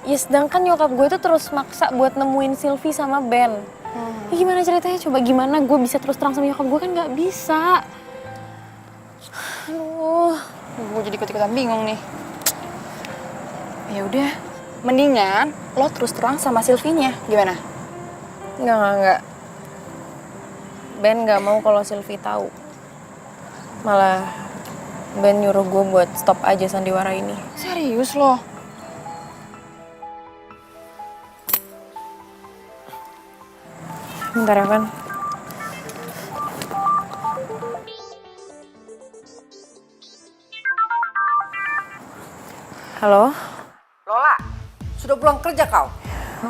Ya sedangkan nyokap gue tuh terus maksa buat nemuin Sylvie sama Ben. Ya gimana ceritanya? Coba gimana gue bisa terus terang sama nyokap gue, kan nggak bisa. Aduh.
Gue jadi ikut-ikutan bingung nih. Ya udah, mendingan lo terus terang sama Sylvie-nya. Gimana?
Enggak. Ben nggak mau kalau Sylvie tahu. Malah Ben nyuruh gue buat stop aja sandiwara ini.
Serius lo?
Bentar ya, Van. Halo?
Lola, sudah pulang kerja kau?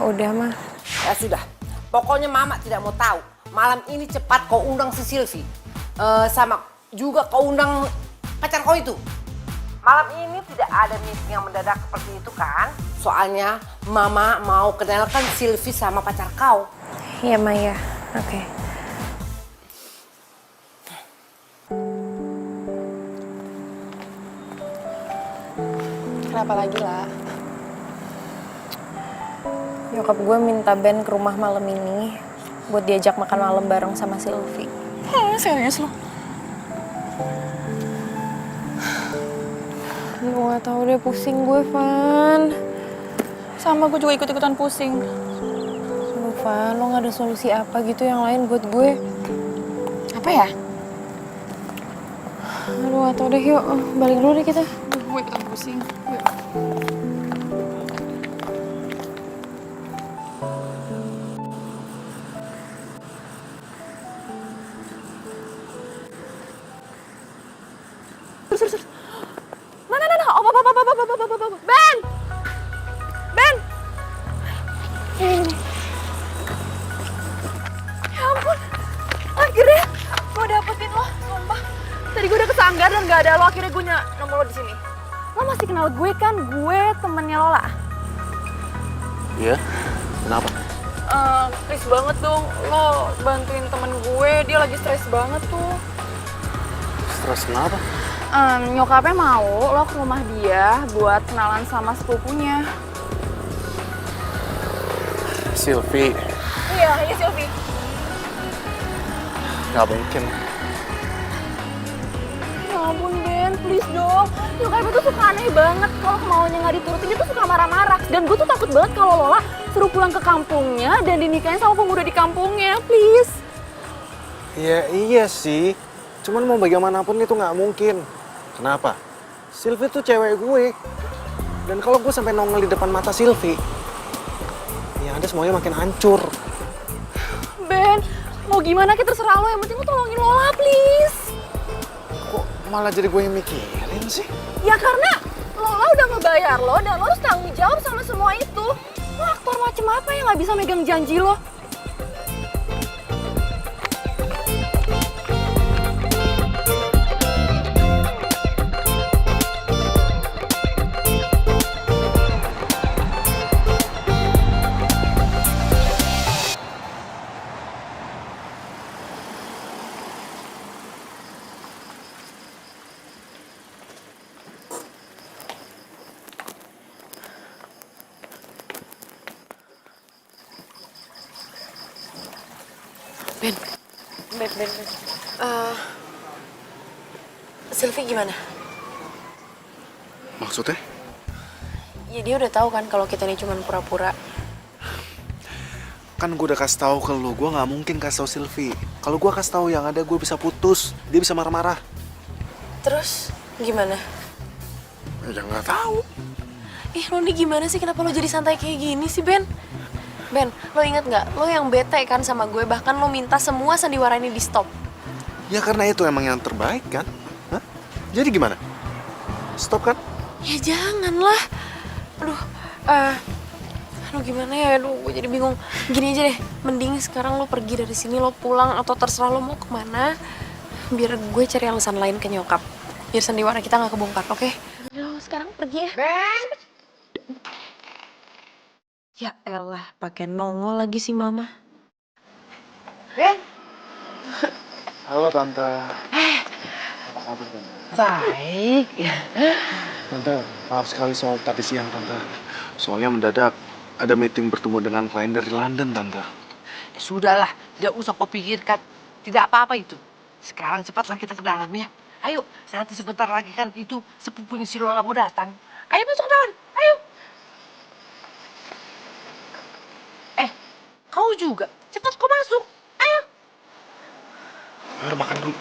Udah, mah.
Ya sudah, pokoknya mama tidak mau tahu. Malam ini cepat kau undang si Sylvie. Sama juga kau undang pacar kau itu. Malam ini tidak ada meeting yang mendadak seperti itu kan? Soalnya mama mau kenalkan Sylvie sama pacar kau.
Iya, Maya. Oke.
Kenapa lagi lah?
Nyokap gue minta Ben ke rumah malam ini buat diajak makan malam bareng sama Sylvie.
Serius lo?
Lu gak tau deh, pusing gue, Van.
Sama gue juga ikut-ikutan pusing.
Aduh, Van, lo gak ada solusi apa gitu yang lain buat gue?
Apa ya?
Aduh, gak tau deh, yuk. Balik dulu deh kita.
Gue ikutan pusing. Yuk.
Ben! Ben!
Ya ampun, akhirnya gue dapetin lo, sumpah. Tadi gue udah kesanggar dan gak ada lo, akhirnya gue nemu lo di sini. Lo masih kenal gue kan? Gue temennya Lola.
Iya? Kenapa?
Please banget dong, lo bantuin temen gue, dia lagi stres banget tuh.
Stres kenapa?
Nyokapnya mau lo ke rumah dia buat kenalan sama sepupunya.
Sylvie,
Iya Sylvie.
nggak mungkin.
Ya ampun Ben, please dong. Nyokapnya tuh suka aneh banget kalau maunya nggak diturutin, dia tuh suka marah-marah. Dan gue tuh takut banget kalau Lola suruh pulang ke kampungnya dan dinikahin sama pemuda di kampungnya, please.
Iya sih, cuman mau bagaimanapun itu nggak mungkin. Kenapa? Sylvie tuh cewek gue. Dan kalau gue sampai nongol di depan mata Sylvie, ya ada semuanya makin hancur.
Ben, mau gimana kita terserah lo, yang penting lo tolongin Lola, please.
Kok malah jadi gue yang mikirin sih?
Ya karena Lola udah ngebayar lo dan lo harus tanggung jawab sama semua itu. Lo aktor macem apa yang nggak bisa megang janji lo?
Ben. Sylvie gimana?
Maksudnya?
Ya dia udah tahu kan kalau kita ini cuma pura-pura.
Kan gue udah kasih tahu ke lu, gue nggak mungkin kasih tahu Sylvie. Kalau gue kasih tahu yang ada gue bisa putus, dia bisa marah-marah.
Terus gimana?
Ya nggak tahu.
Lo nih gimana sih? Kenapa lo jadi santai kayak gini sih, Ben? Ben, lo inget nggak? Lo yang bete kan sama gue, bahkan lo minta semua sandiwara ini di stop.
Ya karena itu emang yang terbaik kan? Hah? Jadi gimana? Stop kan?
Ya janganlah. Aduh gimana ya? Aduh gue jadi bingung. Gini aja deh, mending sekarang lo pergi dari sini, lo pulang atau terserah lo mau kemana. Biar gue cari alasan lain ke nyokap. Biar sandiwara kita nggak kebongkar, oke? Lo sekarang pergi ya.
Ben! Ya elah, pakai nongol lagi si mama. Ben!
Halo Tante. Apa kabar Tante?
Baik.
Tante, maaf sekali soal tadi siang Tante. Soalnya mendadak ada meeting bertemu dengan klien dari London Tante.
Sudahlah, tidak usah kau pikirkan. Tidak apa-apa itu. Sekarang cepatlah kita ke dalam ya. Ayo, nanti sebentar lagi kan itu sepupunya si Lola mau datang. Ayo masuk ke dalam, ayo. Kau juga, cepat kau masuk. Ayo.
Ayo makan dulu.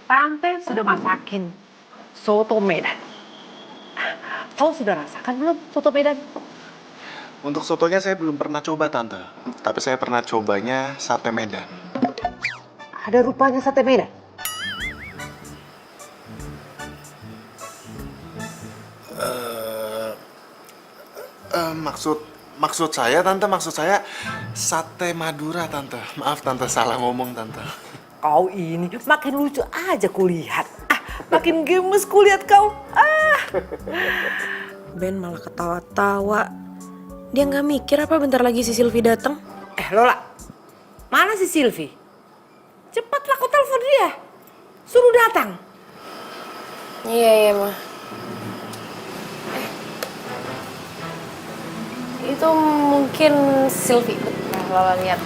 Tante sudah masakin soto Medan. Kau sudah rasakan belum soto Medan?
Untuk sotonya saya belum pernah coba Tante. Tapi saya pernah cobanya sate Medan.
Ada rupanya sate Medan.
Maksud saya Tante, maksud saya sate Madura Tante. Maaf Tante, salah ngomong Tante.
Kau ini makin lucu aja kulihat. Makin gemes kulihat kau.
Ben malah ketawa-tawa. Dia nggak mikir apa bentar lagi si Sylvie datang.
Lola, mana si Sylvie? Cepatlah kau telepon dia. Suruh datang.
Iya, mah. Itu mungkin Sylvie. Nah, Lola lihat.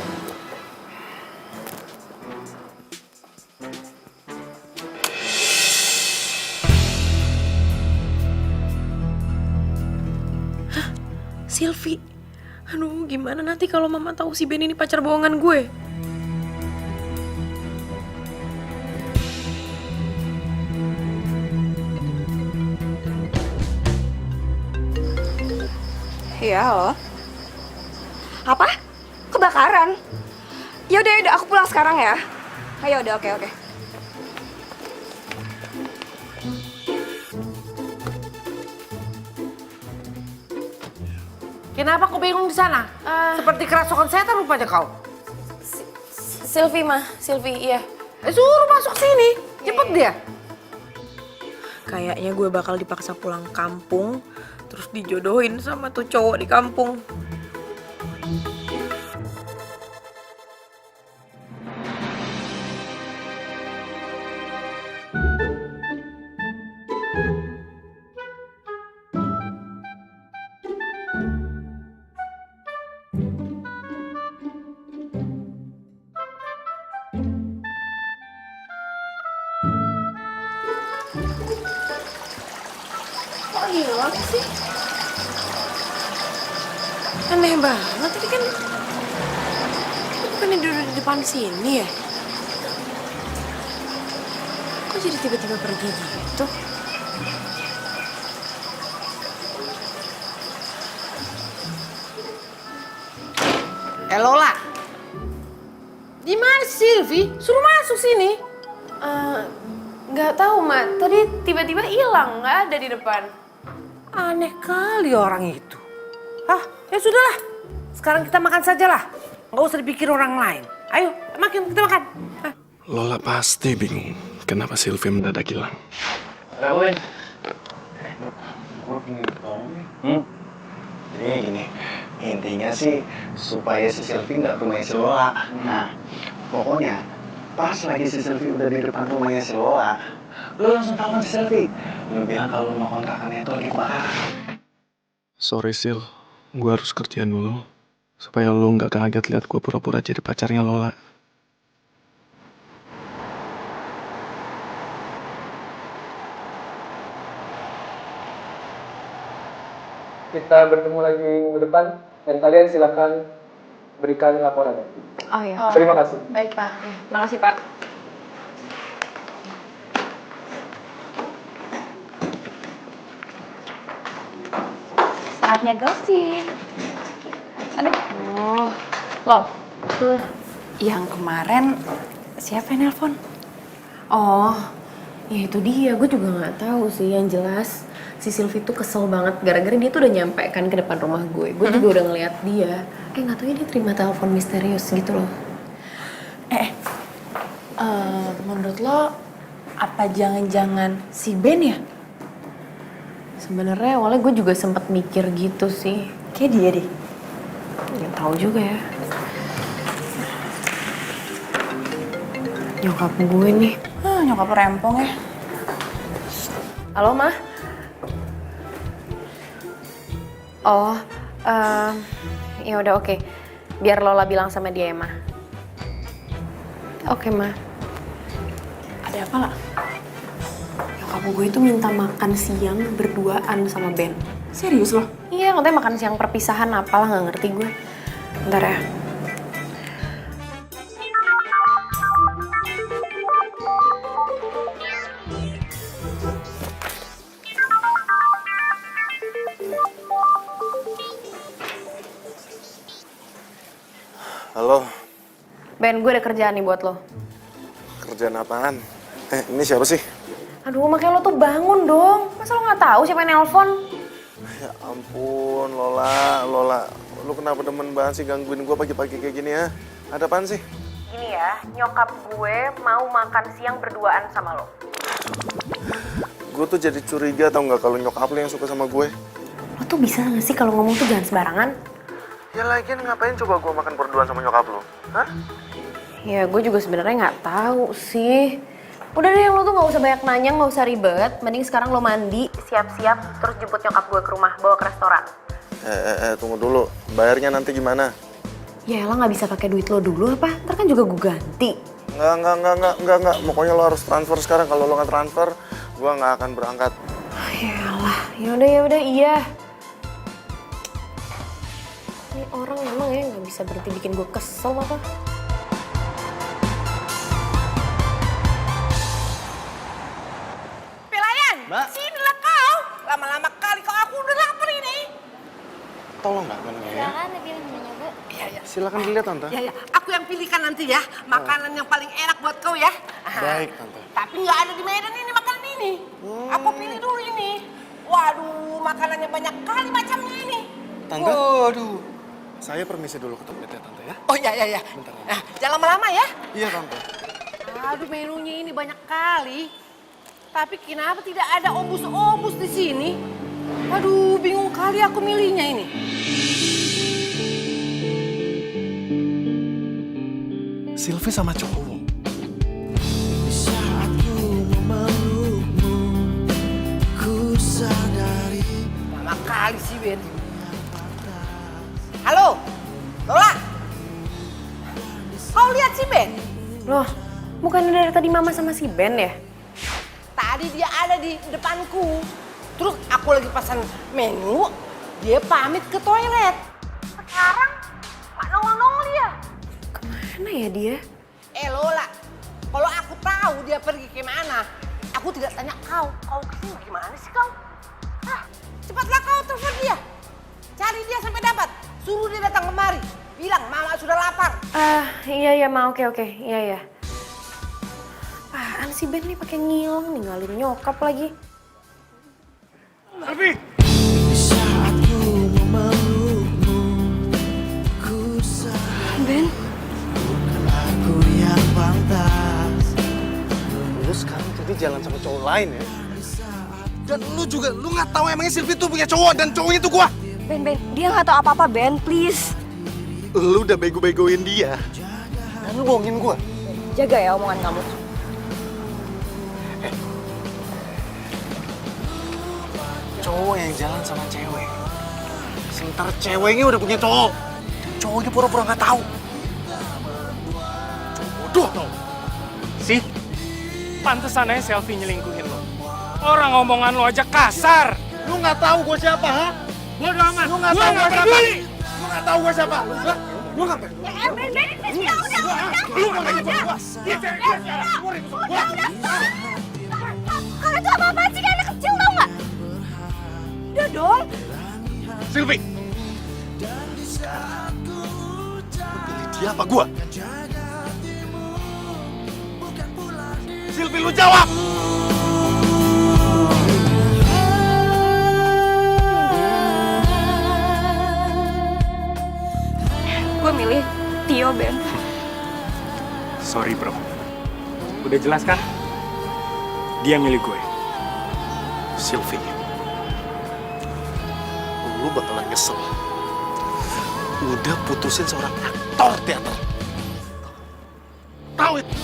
Hah? Sylvie? Aduh, gimana nanti kalau mama tahu si Ben ini pacar bohongan gue?
Iya, halo. Apa? Kebakaran? Yaudah, aku pulang sekarang ya. Ayo, udah, oke.
Kenapa kau bingung di sana? Seperti kerasukan setan rupanya kau.
Sylvie, Mah. Sylvie, iya.
Suruh masuk sini. Cepet dia.
kayaknya gue bakal dipaksa pulang kampung, terus dijodohin sama tuh cowok di kampung. Kok hilang sih? Aneh banget, tadi kan bukannya duduk di depan sini ya? Kok jadi tiba-tiba pergi gitu?
Lola, di mana Silvi? Suruh masuk sini.
Nggak tahu, Mak. Tadi tiba-tiba hilang, nggak ada di depan.
Aneh kali orang itu. Hah, ya sudahlah. Sekarang kita makan sajalah. Nggak usah dipikir orang lain. Ayo, makin kita makan. Hah.
Lola pasti bingung kenapa Sylvie mendadak hilang.
Jadi gini, intinya sih supaya si Sylvie nggak ke rumahnya si Lola. Nah, pokoknya pas lagi si Sylvie udah di depan rumahnya si Lola, lu langsung telepon si Sylvie. Lu bilang kalau rumah kontrakannya itu lagi kebakaran.
Sorry Sil, gue harus kerjaan dulu. Supaya lo nggak kaget lihat gue pura-pura jadi pacarnya Lola.
Kita bertemu lagi minggu depan dan kalian silakan berikan laporannya.
Oh iya.
Terima kasih.
Baik, Pak. Makasih, Pak.
Saatnya gosip. Aduh.
Oh, loh.
Yang kemarin siapa yang nelpon?
Oh, ya itu dia. Gue juga nggak tahu sih. Yang jelas si Sylvie tuh kesel banget gara-gara dia tuh udah nyampe kan ke depan rumah gue. Gue juga udah ngeliat dia. Nggak tahu dia terima telepon misterius gitu loh.
Menurut lo apa jangan-jangan si Ben ya?
Sebenarnya awalnya gue juga sempat mikir gitu sih.
Kayak dia deh.
Nggak tahu juga ya. Nyokap gue nih.
Nyokap lo rempong ya.
Halo, Ma? Oh, ya udah oke. Biar Lola bilang sama dia ya, Ma. Oke, Ma.
Ada apa lah?
Nyokap gue itu minta makan siang berduaan sama Ben.
Serius lo?
Iya, katanya makan siang perpisahan apalah, nggak ngerti gue. Bentar ya.
Halo,
Ben, gue ada kerjaan nih buat lo.
kerjaan apaan? Ini siapa sih?
Aduh, makanya lo tuh bangun dong. Masa lo nggak tahu siapa yang nelpon?
Ya ampun, Lola. Lu kenapa demen banget sih gangguin gue pagi-pagi kayak gini ya? Ada apaan sih?
Gini ya, nyokap gue mau makan siang berduaan sama lo.
Gue tuh jadi curiga tau nggak kalau nyokap lu yang suka sama gue.
Lo tuh bisa nggak sih kalau ngomong tuh jangan sembarangan?
Ya lagian ngapain coba gue makan berduaan sama nyokap lu? Hah?
Ya gue juga sebenarnya nggak tahu sih. Udah deh, lo tuh nggak usah banyak nanya, nggak usah ribet. Mending sekarang lo mandi, siap-siap, terus jemput nyokap gue ke rumah, bawa ke restoran.
Tunggu dulu. Bayarnya nanti gimana?
Ya elah, nggak bisa pakai duit lo dulu apa? Ntar kan juga gue ganti.
Enggak. Pokoknya lo harus transfer sekarang. Kalau lo nggak transfer, gue nggak akan berangkat.
Ya elah, yaudah iya. Ini orang emang ya nggak bisa berhenti bikin gue kesel apa?
Pelayan,
Mbak.
sinilah kau. Lama-lama kali kau, aku udah lapar ini.
Tolong nggak menunya ya?
Silakan pilih menunya, Bu.
Iya.
Silakan dilihat tante.
Ya, aku yang pilihkan nanti ya. Makanan yang paling enak buat kau ya.
Baik tante.
Tapi nggak ada di Medan ini makanan ini. Aku pilih dulu ini. Waduh, makanannya banyak kali macamnya ini.
Tante?
Waduh.
Saya permisi dulu ke toiletnya tante ya.
Oh iya.
Bentar.
Nah, jangan lama-lama ya.
Iya tante.
Aduh, menunya ini banyak kali. Tapi kenapa tidak ada obus-obus di sini? Aduh, bingung kali aku milihnya ini.
Sylvie sama cowok.
Lama kali sih, Ben. Halo, Lola. Kau lihat si Ben?
Loh, bukannya dari tadi Mama sama si Ben ya?
Tadi dia ada di depanku. Terus aku lagi pesan menu, dia pamit ke toilet. Sekarang nggak nongol-nongol dia.
Kemana ya dia?
Lola, kalau aku tahu dia pergi kemana, aku tidak tanya kau. Kau kesini gimana sih kau? Cepatlah kau telepon dia. Cari dia sampai dapat. Suruh dia datang kemari. Bilang Mama sudah lapar.
Iya Ma, oke. Iya. Apaan sih Ben nih pakai ngilang ninggalin nyokap lagi?
Sylvie!
Ben,
Lu sekarang jadi jalan sama cowok lain ya? Dan lu juga, lu nggak tahu emangnya Sylvie tuh punya cowok dan cowoknya tuh gua.
Ben, dia nggak tahu apa-apa, Ben, please.
Lu udah bego-begoin dia. Dan lu bohongin gua.
Jaga ya omongan kamu.
Cowok yang jalan sama cewek. Sementara ceweknya udah punya cowok. Dan cowoknya pura-pura nggak tahu. Cowok bodoh tau.
Sih, pantesan aja selfie nyelingkuhin lo. Orang omongan lo aja kasar.
Lu nggak tahu gua siapa, ha?
Bodoh amat.
Lu nggak tahu gua siapa? Lu nggak taw gua siapa? Hah? Lu nggak peduli.
Ben, udah.
Lu nggak peduli gua. Dia cewek gua sekarang. Gua ribut sama gua.
Kalian tuh apa-apaan sih, kayak anak kecil tau nggak? Udah dong.
Sylvie. Sekarang lu pilih dia apa gua? Sylvie, lu jawab.
Gue milih Tio, Ben.
Sorry bro, udah jelas kan? Dia milik gue.
Sylvie, lu bakalan nyesel. Udah putusin seorang aktor teater. Tahu itu?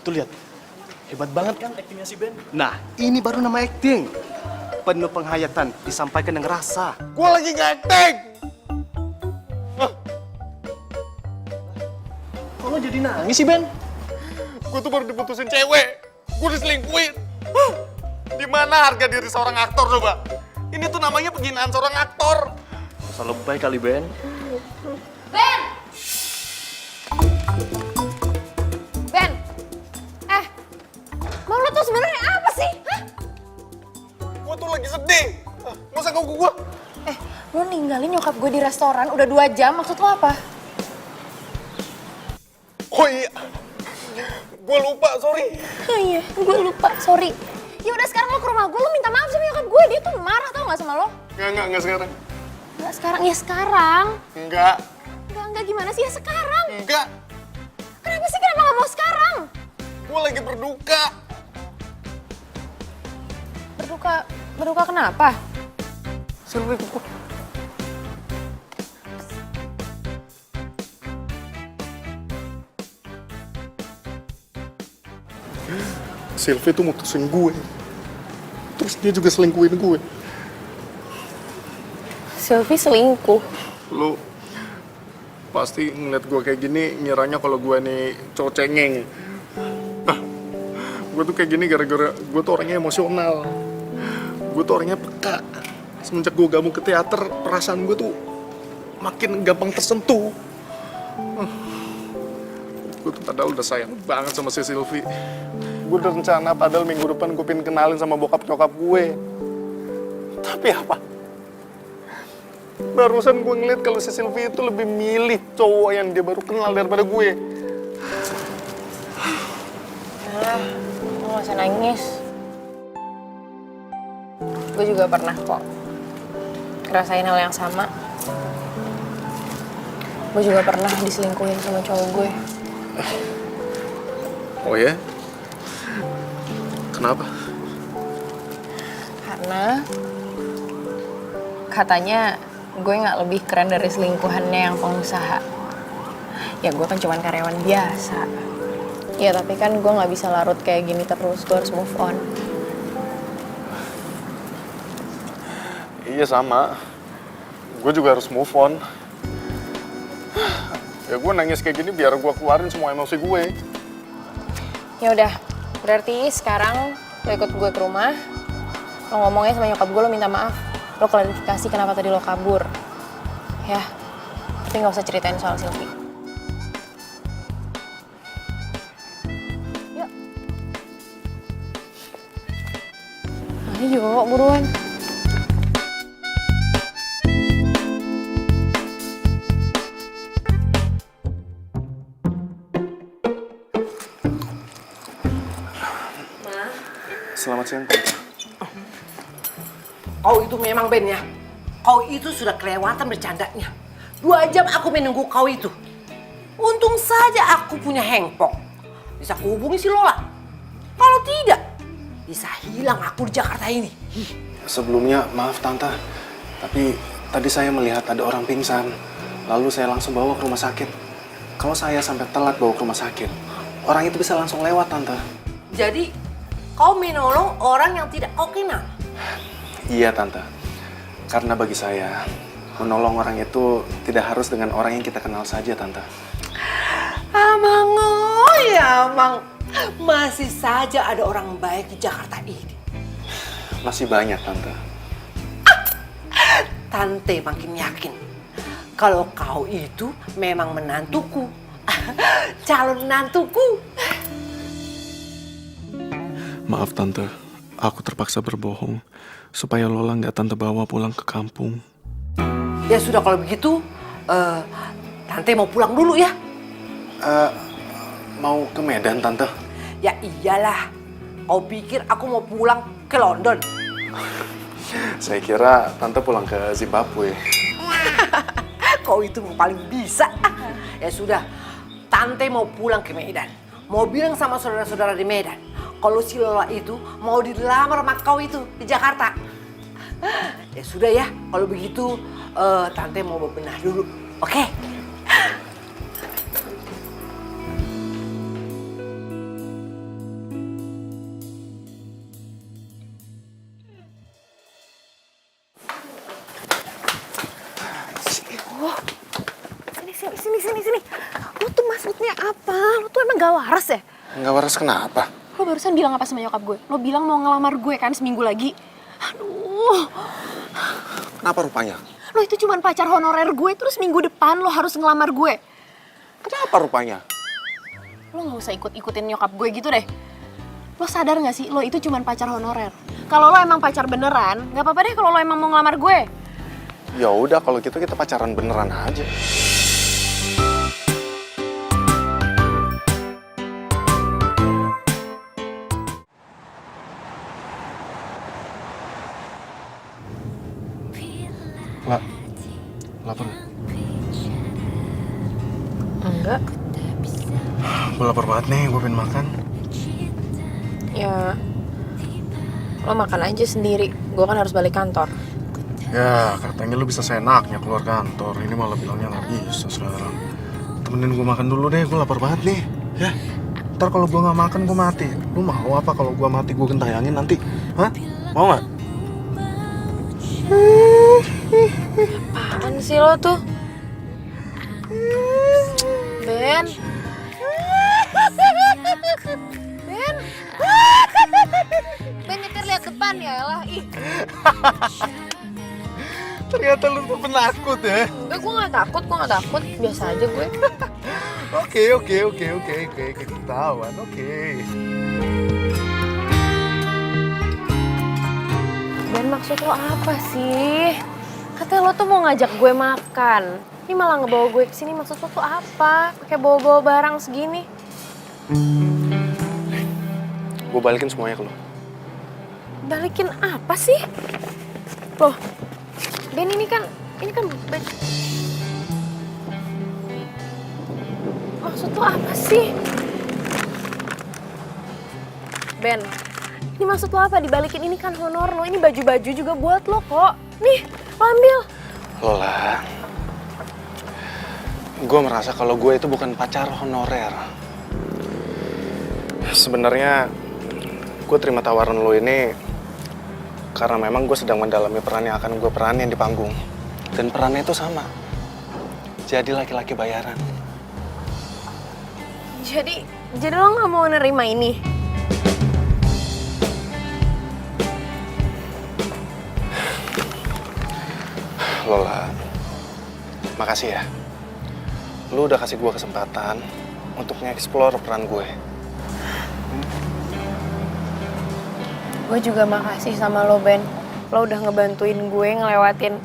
Tuh lihat, hebat banget kan aktingnya si Ben?
Nah, ini baru nama acting. Penuh penghayatan, disampaikan dengan rasa.
Gua lagi nggak acting.
Kok lo jadi nangis sih, Ben?
Gue tuh baru diputusin cewek. Gue diselingkuhin. Di mana harga diri seorang aktor coba? Ini tuh namanya penghinaan seorang aktor.
Masa lebay kali, Ben.
Ben! Mau lo tuh sebenarnya apa sih? Hah?
Gue tuh lagi sedih. Gak usah ganggu gue.
Lo ninggalin nyokap gue di restoran udah 2 jam, maksud lo apa?
Oh iya. Gue lupa, sorry.
Oh iya, gue lupa, sorry. Ya udah sekarang lo ke rumah gue, lo minta maaf sama nyokap gue, dia tuh marah tau gak sama lo?
Enggak sekarang.
Enggak sekarang, ya sekarang.
Enggak.
Enggak gimana sih, ya sekarang.
Enggak.
Kenapa sih, kenapa gak mau sekarang?
Gue lagi berduka.
Berduka kenapa?
Sylvie, gue... Sylvie tuh mutusin gue. Terus dia juga selingkuhin gue.
Sylvie selingkuh.
Lu pasti ngeliat gue kayak gini ngiranya kalau gue nih cowok cengeng. Gue tuh kayak gini gara-gara gue tuh orangnya emosional. Gue tuh orangnya peka. Semenjak gue gabung ke teater, perasaan gue tuh makin gampang tersentuh. Gue tuh padahal udah sayang banget sama si Sylvie. Gue udah rencana padahal minggu depan gue pengen kenalin sama bokap nyokap gue. Tapi apa?
Barusan gue ngeliat kalau si Sylvie itu lebih milih cowok yang dia baru kenal daripada gue.
Lo gak usah nangis. Gue juga pernah kok ngerasain hal yang sama. Gue juga pernah diselingkuhin sama cowok gue.
Oh ya? Kenapa?
Karena katanya gue nggak lebih keren dari selingkuhannya yang pengusaha. Ya gue kan cuman karyawan biasa. Ya tapi kan gue nggak bisa larut kayak gini terus, gue harus move on.
Iya sama. Gue juga harus move on. Ya gue nangis kayak gini biar gue keluarin semua emosi gue.
Ya udah, berarti sekarang lo ikut gue ke rumah. Lo ngomongnya sama nyokap gue, lo minta maaf. Lo klarifikasi kenapa tadi lo kabur. Ya, tapi nggak usah ceritain soal Sylvie. Yuk. Ayo, buruan.
Selamat siang, Tante.
Kau itu memang Ben ya. Kau itu sudah kelewatan bercandanya. 2 jam aku menunggu kau itu. Untung saja aku punya handphone. Bisa kuhubungi si Lola. Kalau tidak, bisa hilang aku di Jakarta ini.
Sebelumnya, maaf Tante. Tapi tadi saya melihat ada orang pingsan. Lalu saya langsung bawa ke rumah sakit. Kalau saya sampai telat bawa ke rumah sakit, orang itu bisa langsung lewat, Tante.
Jadi, kau menolong orang yang tidak kau kenal.
Iya, Tante. Karena bagi saya, menolong orang itu tidak harus dengan orang yang kita kenal saja, Tante.
Amang, oh ya Amang. Masih saja ada orang baik di Jakarta ini.
Masih banyak, Tante.
Tante makin yakin kalau kau itu memang menantuku. Calon menantuku.
Maaf, Tante. Aku terpaksa berbohong supaya Lola nggak Tante bawa pulang ke kampung.
Ya sudah kalau begitu, Tante mau pulang dulu ya.
Mau ke Medan, Tante?
Ya iyalah. Kau pikir aku mau pulang ke London?
Saya kira Tante pulang ke Zimbabwe.
Kau itu paling bisa. Ya sudah, Tante mau pulang ke Medan. Mau bilang sama saudara-saudara di Medan kalau si Lola itu mau dilamar sama kau itu di Jakarta. Ya sudah ya, kalau begitu Tante mau bebenah dulu, oke?
Sini. Lo tuh maksudnya apa? Lo tuh emang gak waras ya?
Nggak waras kenapa?
Lo barusan bilang apa sama nyokap gue? Lo bilang mau ngelamar gue kan seminggu lagi? Aduh.
Kenapa rupanya?
Lo itu cuma pacar honorer gue, terus minggu depan lo harus ngelamar gue.
Kenapa rupanya?
Lo gak usah ikut-ikutin nyokap gue gitu deh. Lo sadar gak sih, lo itu cuma pacar honorer. Kalau lo emang pacar beneran, gak apa-apa deh kalau lo emang mau ngelamar gue.
Ya udah kalau gitu kita pacaran beneran aja. Lapar nggak?
Enggak.
Gue lapar banget nih, gue pengen makan.
Ya, lo makan aja sendiri. Gue kan harus balik kantor.
Ya, katanya lu bisa seenaknya keluar kantor. Ini malah bilangnya nggak bisa sekarang. Temenin gue makan dulu deh, gue lapar banget nih. Ya, ntar kalau gue nggak makan gue mati. Lu mau apa kalau gue mati gue gentayangin nanti? Hah? Mau nggak?
Apaan sih lo tuh? Ben. Ben nyetir lihat depan ya elah. Ih.
Ternyata lu tuh penakut ya.
Enggak, gue gak takut. Biasa aja gue.
Oke, ketahuan, oke.
Ben, maksud lo apa sih? Katanya lo tuh mau ngajak gue makan. Ini malah ngebawa gue kesini, maksud lo tuh apa? Pakai bawa-bawa barang segini.
Gue balikin semuanya ke lo.
Balikin apa sih? Loh, Ben ini kan maksud lo apa sih? Ben, ini maksud lo apa? Dibalikin, ini kan honor lo, ini baju-baju juga buat lo kok. Nih, lo ambil.
Lola, gue merasa kalau gue itu bukan pacar honorer. Sebenarnya gue terima tawaran lo ini karena memang gue sedang mendalami peran yang akan gue peranin di panggung. Dan perannya itu sama, jadi laki-laki bayaran.
Jadi lo nggak mau nerima ini?
Lola, makasih ya. Lu udah kasih gue kesempatan untuk nge-explore peran gue.
Gue juga makasih sama lo, Ben. Lo udah ngebantuin gue ngelewatin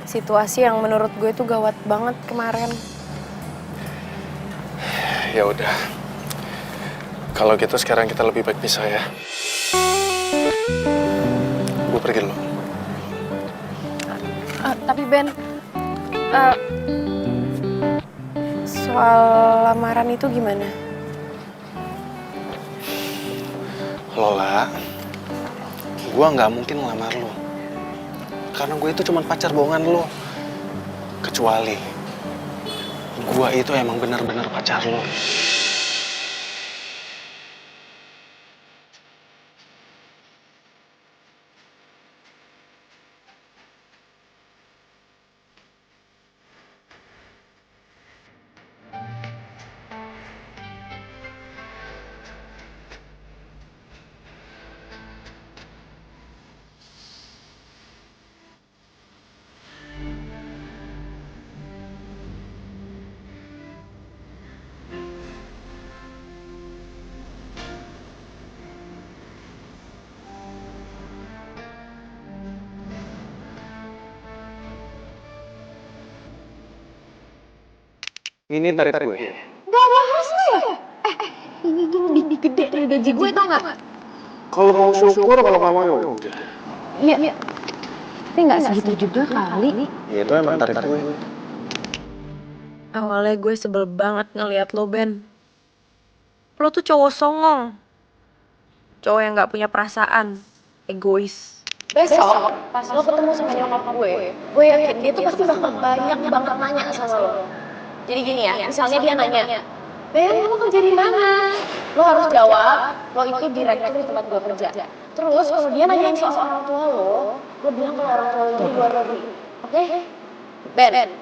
situasi yang menurut gue tuh gawat banget kemarin.
Ya udah. Kalau gitu sekarang kita lebih baik pisah ya. Gue pergi dulu.
Tapi Ben, soal lamaran itu gimana?
Lola, gue nggak mungkin ngelamar lo. Karena gue itu cuma pacar bohongan lo. Kecuali gue itu emang benar-benar pacar lo. Ini tarif gue.
Gak ada harusnya ya? Ini tuh lebih gede dari gaji gue tau gak?
Kalau mau syukur, kalau nggak mau ya udah.
Iya. Tapi gak segitu juga kali.
Ya itu emang tarif gue.
Awalnya gue sebel banget ngeliat lo, Ben. Lo tuh cowok songong. Cowok yang gak punya perasaan. Egois.
Besok, pas lo ketemu sama nyokap gue yakin dia tuh pasti bakal banyak banget nanya sama lo. Jadi gini ya, misalnya dia nanya, Ben, lo kerja di mana? Lo harus jawab, lo itu direktur di tempat gue kerja. Terus kalau dia nanyain soal orang tua lo bilang kalau orang tua lo itu di luar negeri. Oke? Ben,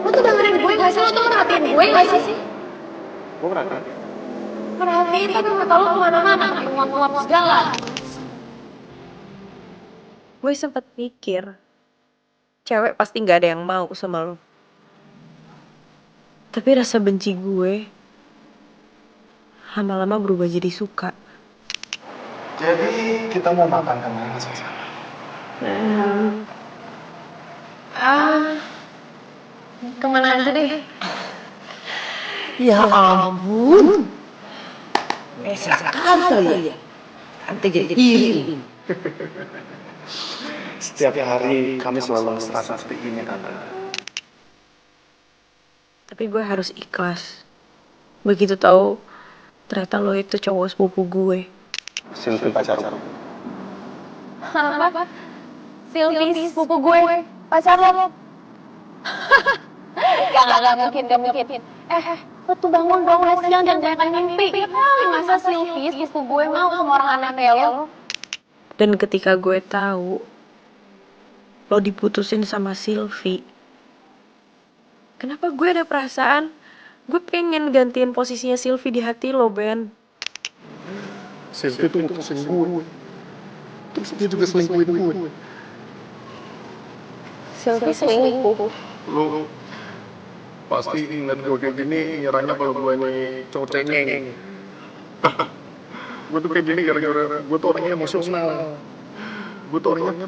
lo tuh dengerin gue gak sih? Lo tuh merhatiin gue gak sih?
Gue perhatiin.
Merhatiin tapi mata lo kemana-mana, nguap-nguap segala.
Gue sempet mikir, cewek pasti gak ada yang mau sama lo. Tapi rasa benci gue lama-lama berubah jadi suka.
Jadi kita mau makan kemana sayang?
Kemana aja deh?
Ya ampun. Bisa kali ya. Nanti jadi iri.
Setiap hari kami selalu mesra seperti ini, Tante.
Tapi gue harus ikhlas. Begitu tahu ternyata lo itu cowok sepupu gue.
Sylvie pacarku.
Apa? Sylvie, sepupu gue, pacar lo. Gak mungkin. Lo tuh bangun dong, jangan banyak mimpi. Masa Sylvie, sepupu gue mau sama orang aneh kayak lo?
Dan ketika gue tahu lo diputusin sama Sylvie, kenapa gue ada perasaan gue pengen gantiin posisinya Sylvie di hati lo, Ben.
Sylvie tuh mutusin gue. Terus dia juga selingkuhin gue.
Sylvie selingkuh.
Lo pasti ngeliat gue kayak gini, nyerangnya kalau gue ini cowok cengeng. Gue tuh kayak gini gara-gara gue tuh orangnya emosional. Gue tuh orangnya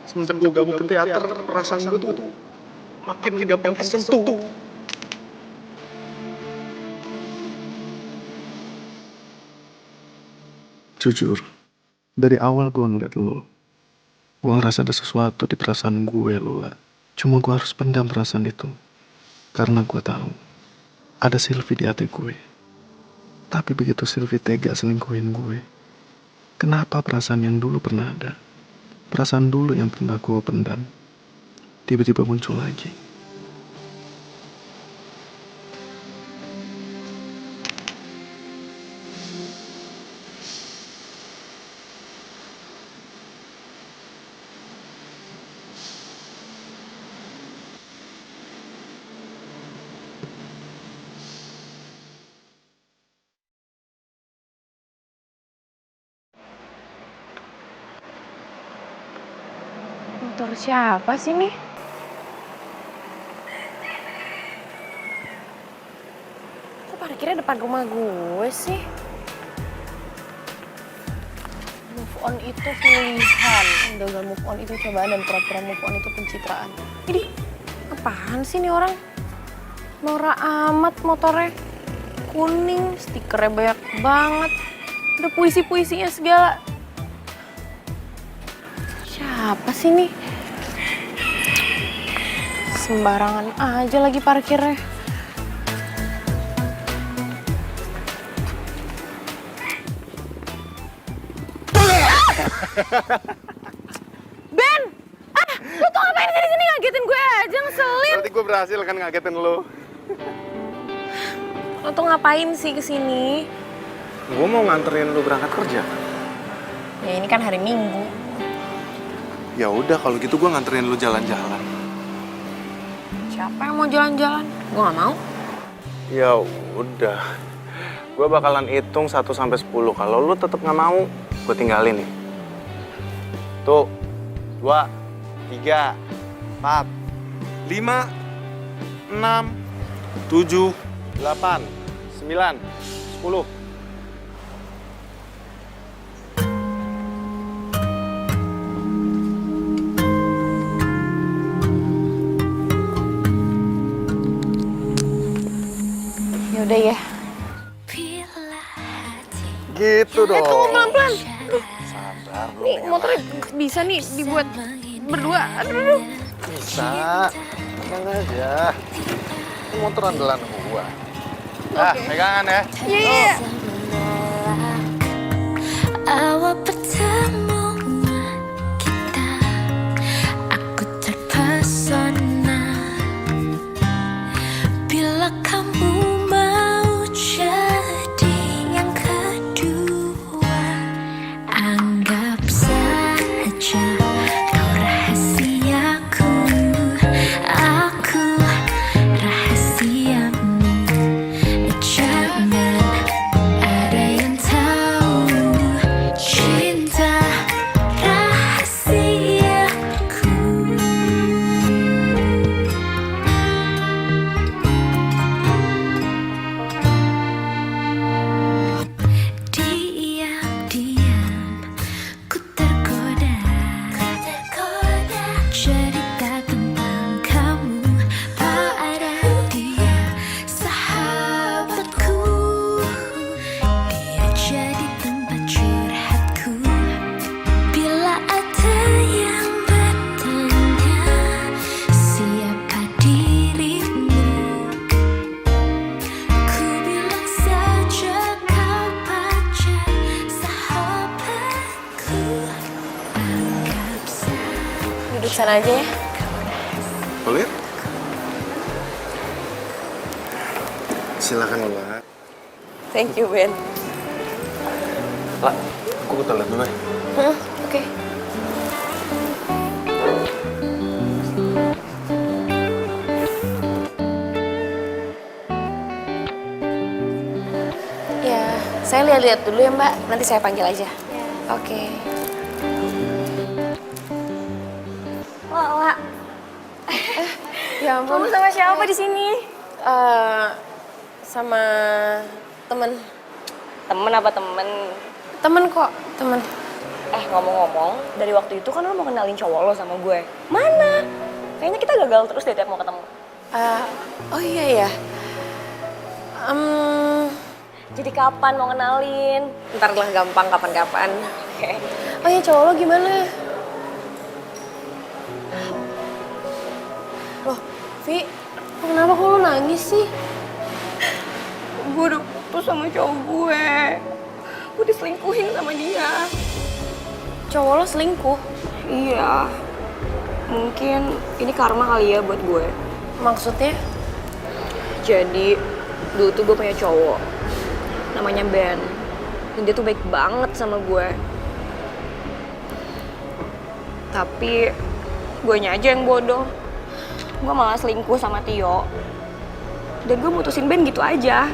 Semenjak gue gabung ke teater, perasaan gue tuh makin gampang tersentuh. Jujur, dari awal gue ngeliat lo, gue ngerasa ada sesuatu di perasaan gue, Lola. Cuma gue harus pendam perasaan itu. Karena gue tahu, ada Sylvie di hati gue. Tapi begitu Sylvie tega selingkuhin gue, kenapa perasaan yang dulu pernah ada, perasaan dulu yang pernah gue pendam, tiba-tiba muncul lagi.
Motor siapa sih nih? Kok parkirnya depan rumah gue sih? Move on itu pilihan, gagal move on itu cobaan, dan pura-pura move on itu pencitraan. Ini apaan sih nih orang? Norak amat motornya. Kuning, stikernya banyak banget. Ada puisi-puisinya segala. Siapa sih nih? Sembarangan aja lagi parkirnya. Ben! Ah! Lu tuh ngapain sih di sini ngagetin gue aja, ngeselin.
Berarti gue berhasil kan ngagetin lo.
Lo tuh ngapain sih kesini?
Gue mau nganterin lo berangkat kerja.
Ya ini kan hari Minggu.
Ya udah kalau gitu gue nganterin lo jalan-jalan.
Siapa yang mau jalan-jalan? Gue gak mau.
Ya udah. Gue bakalan hitung 1 sampai 10. Kalau lo tetap nggak mau, gue tinggalin nih. Tuh, 2, 3, 4, 5, 6, 7, 8, 9, 10.
Yaudah ya.
Gitu dong.
Tunggu pelan-pelan.
Sabar lo.
Nih motornya bisa nih dibuat berdua. Aduh.
Bisa. Tenang aja. Ini motor andalan gua. Ah, pegangan ya.
Iya.
Awal pertemuan kita, aku terpesona. Bila kamu mau jadi yang kedua, anggap saja kau rahasiaku, aku rahasiamu. Jangan ada yang tahu cinta rahasiaku. Diam-diam ku tergoda cerita tentang kamu pada dia, sahabatku. Dia jadi tempat curhatku. Bila ada yang bertanya siapa dirimu, ku bilang saja kau pacar sahabatku. Anggap saja.
Duduk sana aja ya.
Boleh? Silakan Lola.
Thank you, Ben.
Lah, aku ke toilet dulu ya.
Oke. Ya, saya lihat-lihat dulu ya Mbak. Nanti saya panggil aja. Oke.
Lola,
Ya ampun.
kamu sama siapa di sini?
Sama temen.
Temen apa temen?
Temen kok, temen.
Ngomong-ngomong, dari waktu itu kan lo mau kenalin cowok lo sama gue. Mana? Kayaknya kita gagal terus deh tiap mau ketemu.
Oh iya ya.
Jadi kapan mau kenalin?
Ntar lah gampang kapan-kapan.
Oke.
Oh iya, cowok lo gimana? Loh, Vi, kenapa kok lo nangis sih?
Gue udah putus sama cowok gue. Gue diselingkuhin sama dia.
Cowok lo selingkuh?
Iya. Mungkin ini karma kali ya buat gue.
Maksudnya?
Jadi, dulu tuh gue punya cowok. Namanya Ben. Dan dia tuh baik banget sama gue. Tapi, guenya aja yang bodoh. Gue malah selingkuh sama Tio. Dan gue mutusin Ben gitu aja.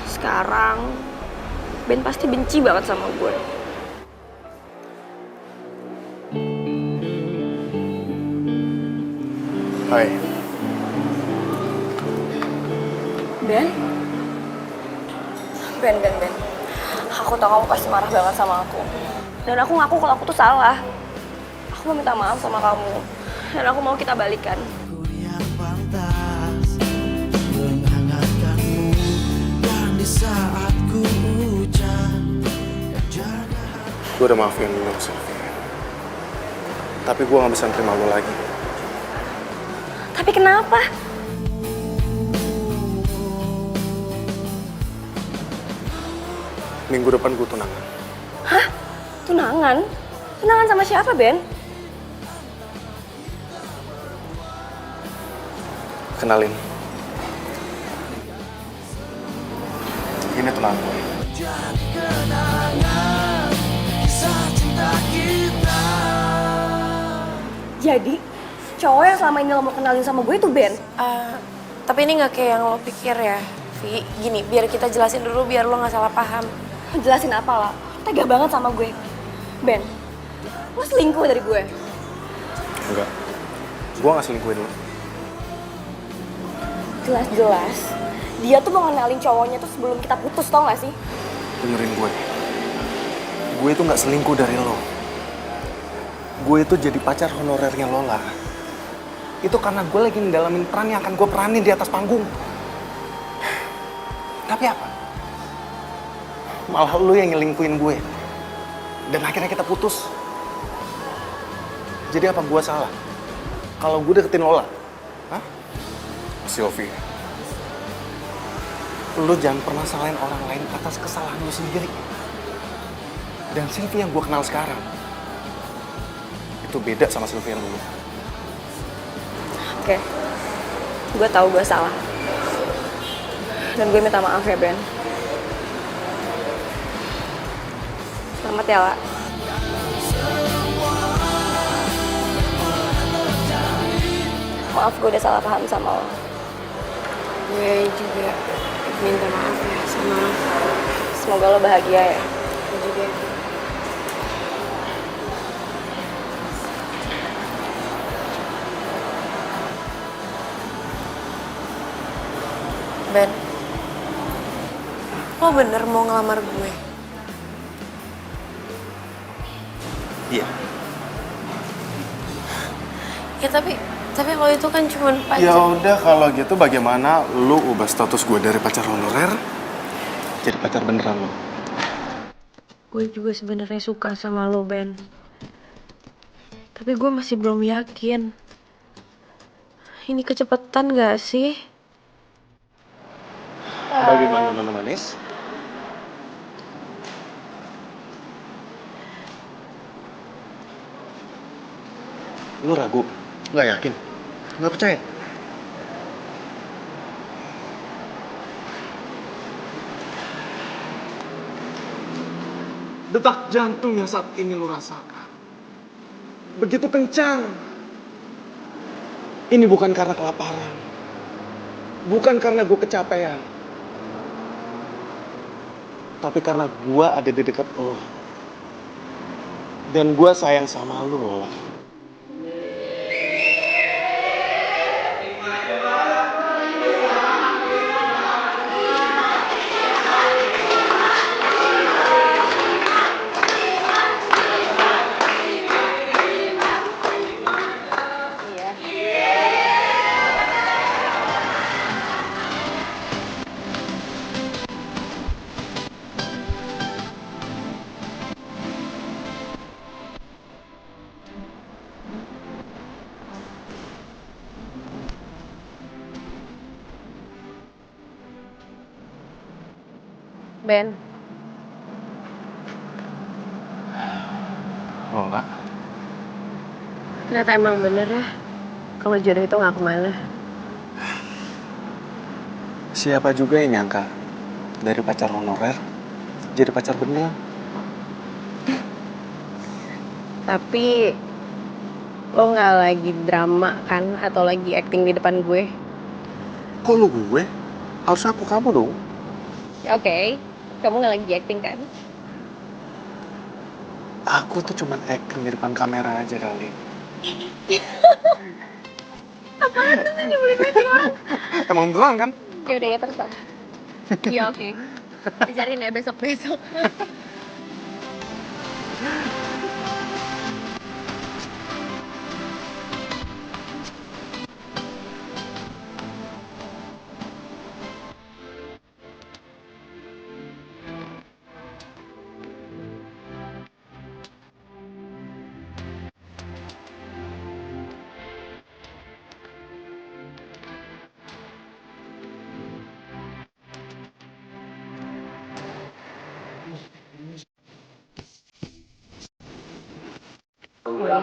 Sekarang, Ben pasti benci banget sama gue.
Hai.
Ben? Ben. Aku tahu kamu pasti marah banget sama aku. Dan aku ngaku kalau aku tuh salah. Aku mau minta maaf sama kamu. Dan aku mau kita balikan.
Gue udah maafin lo, Sylvia. Tapi gue gak bisa nerima lo lagi.
Tapi kenapa?
Minggu depan gue tunangan.
Hah? Tunangan? Tunangan sama siapa, Ben?
Kenalin. Ini tunangan gue.
Jadi, cowok yang selama ini lo mau kenalin sama gue itu Ben?
Tapi ini nggak kayak yang lo pikir ya, Vi. Gini, biar kita jelasin dulu biar lo nggak salah paham.
Jelasin apa lah? Tega banget sama gue. Ben, lo selingkuh dari gue?
Enggak. Gue gak selingkuhin lo.
Jelas-jelas, dia tuh mau kenalin cowoknya tuh sebelum kita putus, tau gak sih?
Dengerin gue. Gue itu gak selingkuh dari lo. Gue itu jadi pacar honorernya Lola. Itu karena gue lagi ngedalamin peran yang akan gue peranin di atas panggung. Tapi apa? Malah lo yang nyelingkuhin gue. Dan akhirnya kita putus. Jadi apa gue salah? Kalau gue deketin Lola? Hah? Sylvia, lo jangan pernah salahin orang lain atas kesalahan lo sendiri. Dan Sylvia yang gue kenal sekarang, itu beda sama Sylvia yang dulu.
Oke, gue tahu gue salah. Dan gue minta maaf ya, Ben. Selamat ya, La. Maaf, gue udah salah paham sama lo.
Gue juga minta maaf ya sama lo.
Semoga lo bahagia ya.
Gue juga. Ben, lo bener mau ngelamar gue?
Iya.
Ya tapi lo itu kan cuma pacar.
Ya udah kalau gitu bagaimana lu ubah status gue dari pacar honorer jadi pacar beneran lo?
Gue juga sebenarnya suka sama lo, Ben. Tapi gue masih belum yakin. Ini kecepatan gak sih?
Bagaimana Nona Manis? Lu ragu? Nggak yakin? Nggak percaya? Detak jantung yang saat ini lu rasakan begitu kencang. Ini bukan karena kelaparan, bukan karena gue kecapean, tapi karena gue ada di dekat lo dan gue sayang sama lo.
Ben,
Lola,
ternyata emang bener ya. Kalau jodoh itu nggak kemana.
siapa juga yang nyangka dari pacar honorer jadi pacar beneran?
Tapi lo nggak lagi drama kan atau lagi acting di depan gue?
Kok lu gue? Harusnya aku kamu dong.
Oke, kamu nggak lagi acting kan?
Aku tuh cuman acting di depan kamera aja kali.
Apaan tuh sih nyebelin banget orang?
Emang beneran kan?
Yaudah ya terserah. Iya oke. Dicariin ya besok-besok.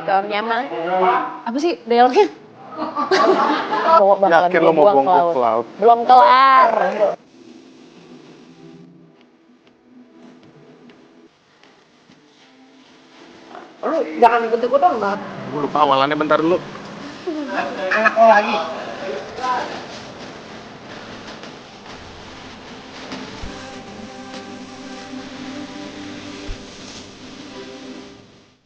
Monitornya mah. Apa sih dialognya?
Yakin lo mau buang ke laut?
Belum kelar. Lu jangan ikut-ikutan, Bang.
Gue lupa awalannya, bentar dulu.
Anak lo lagi.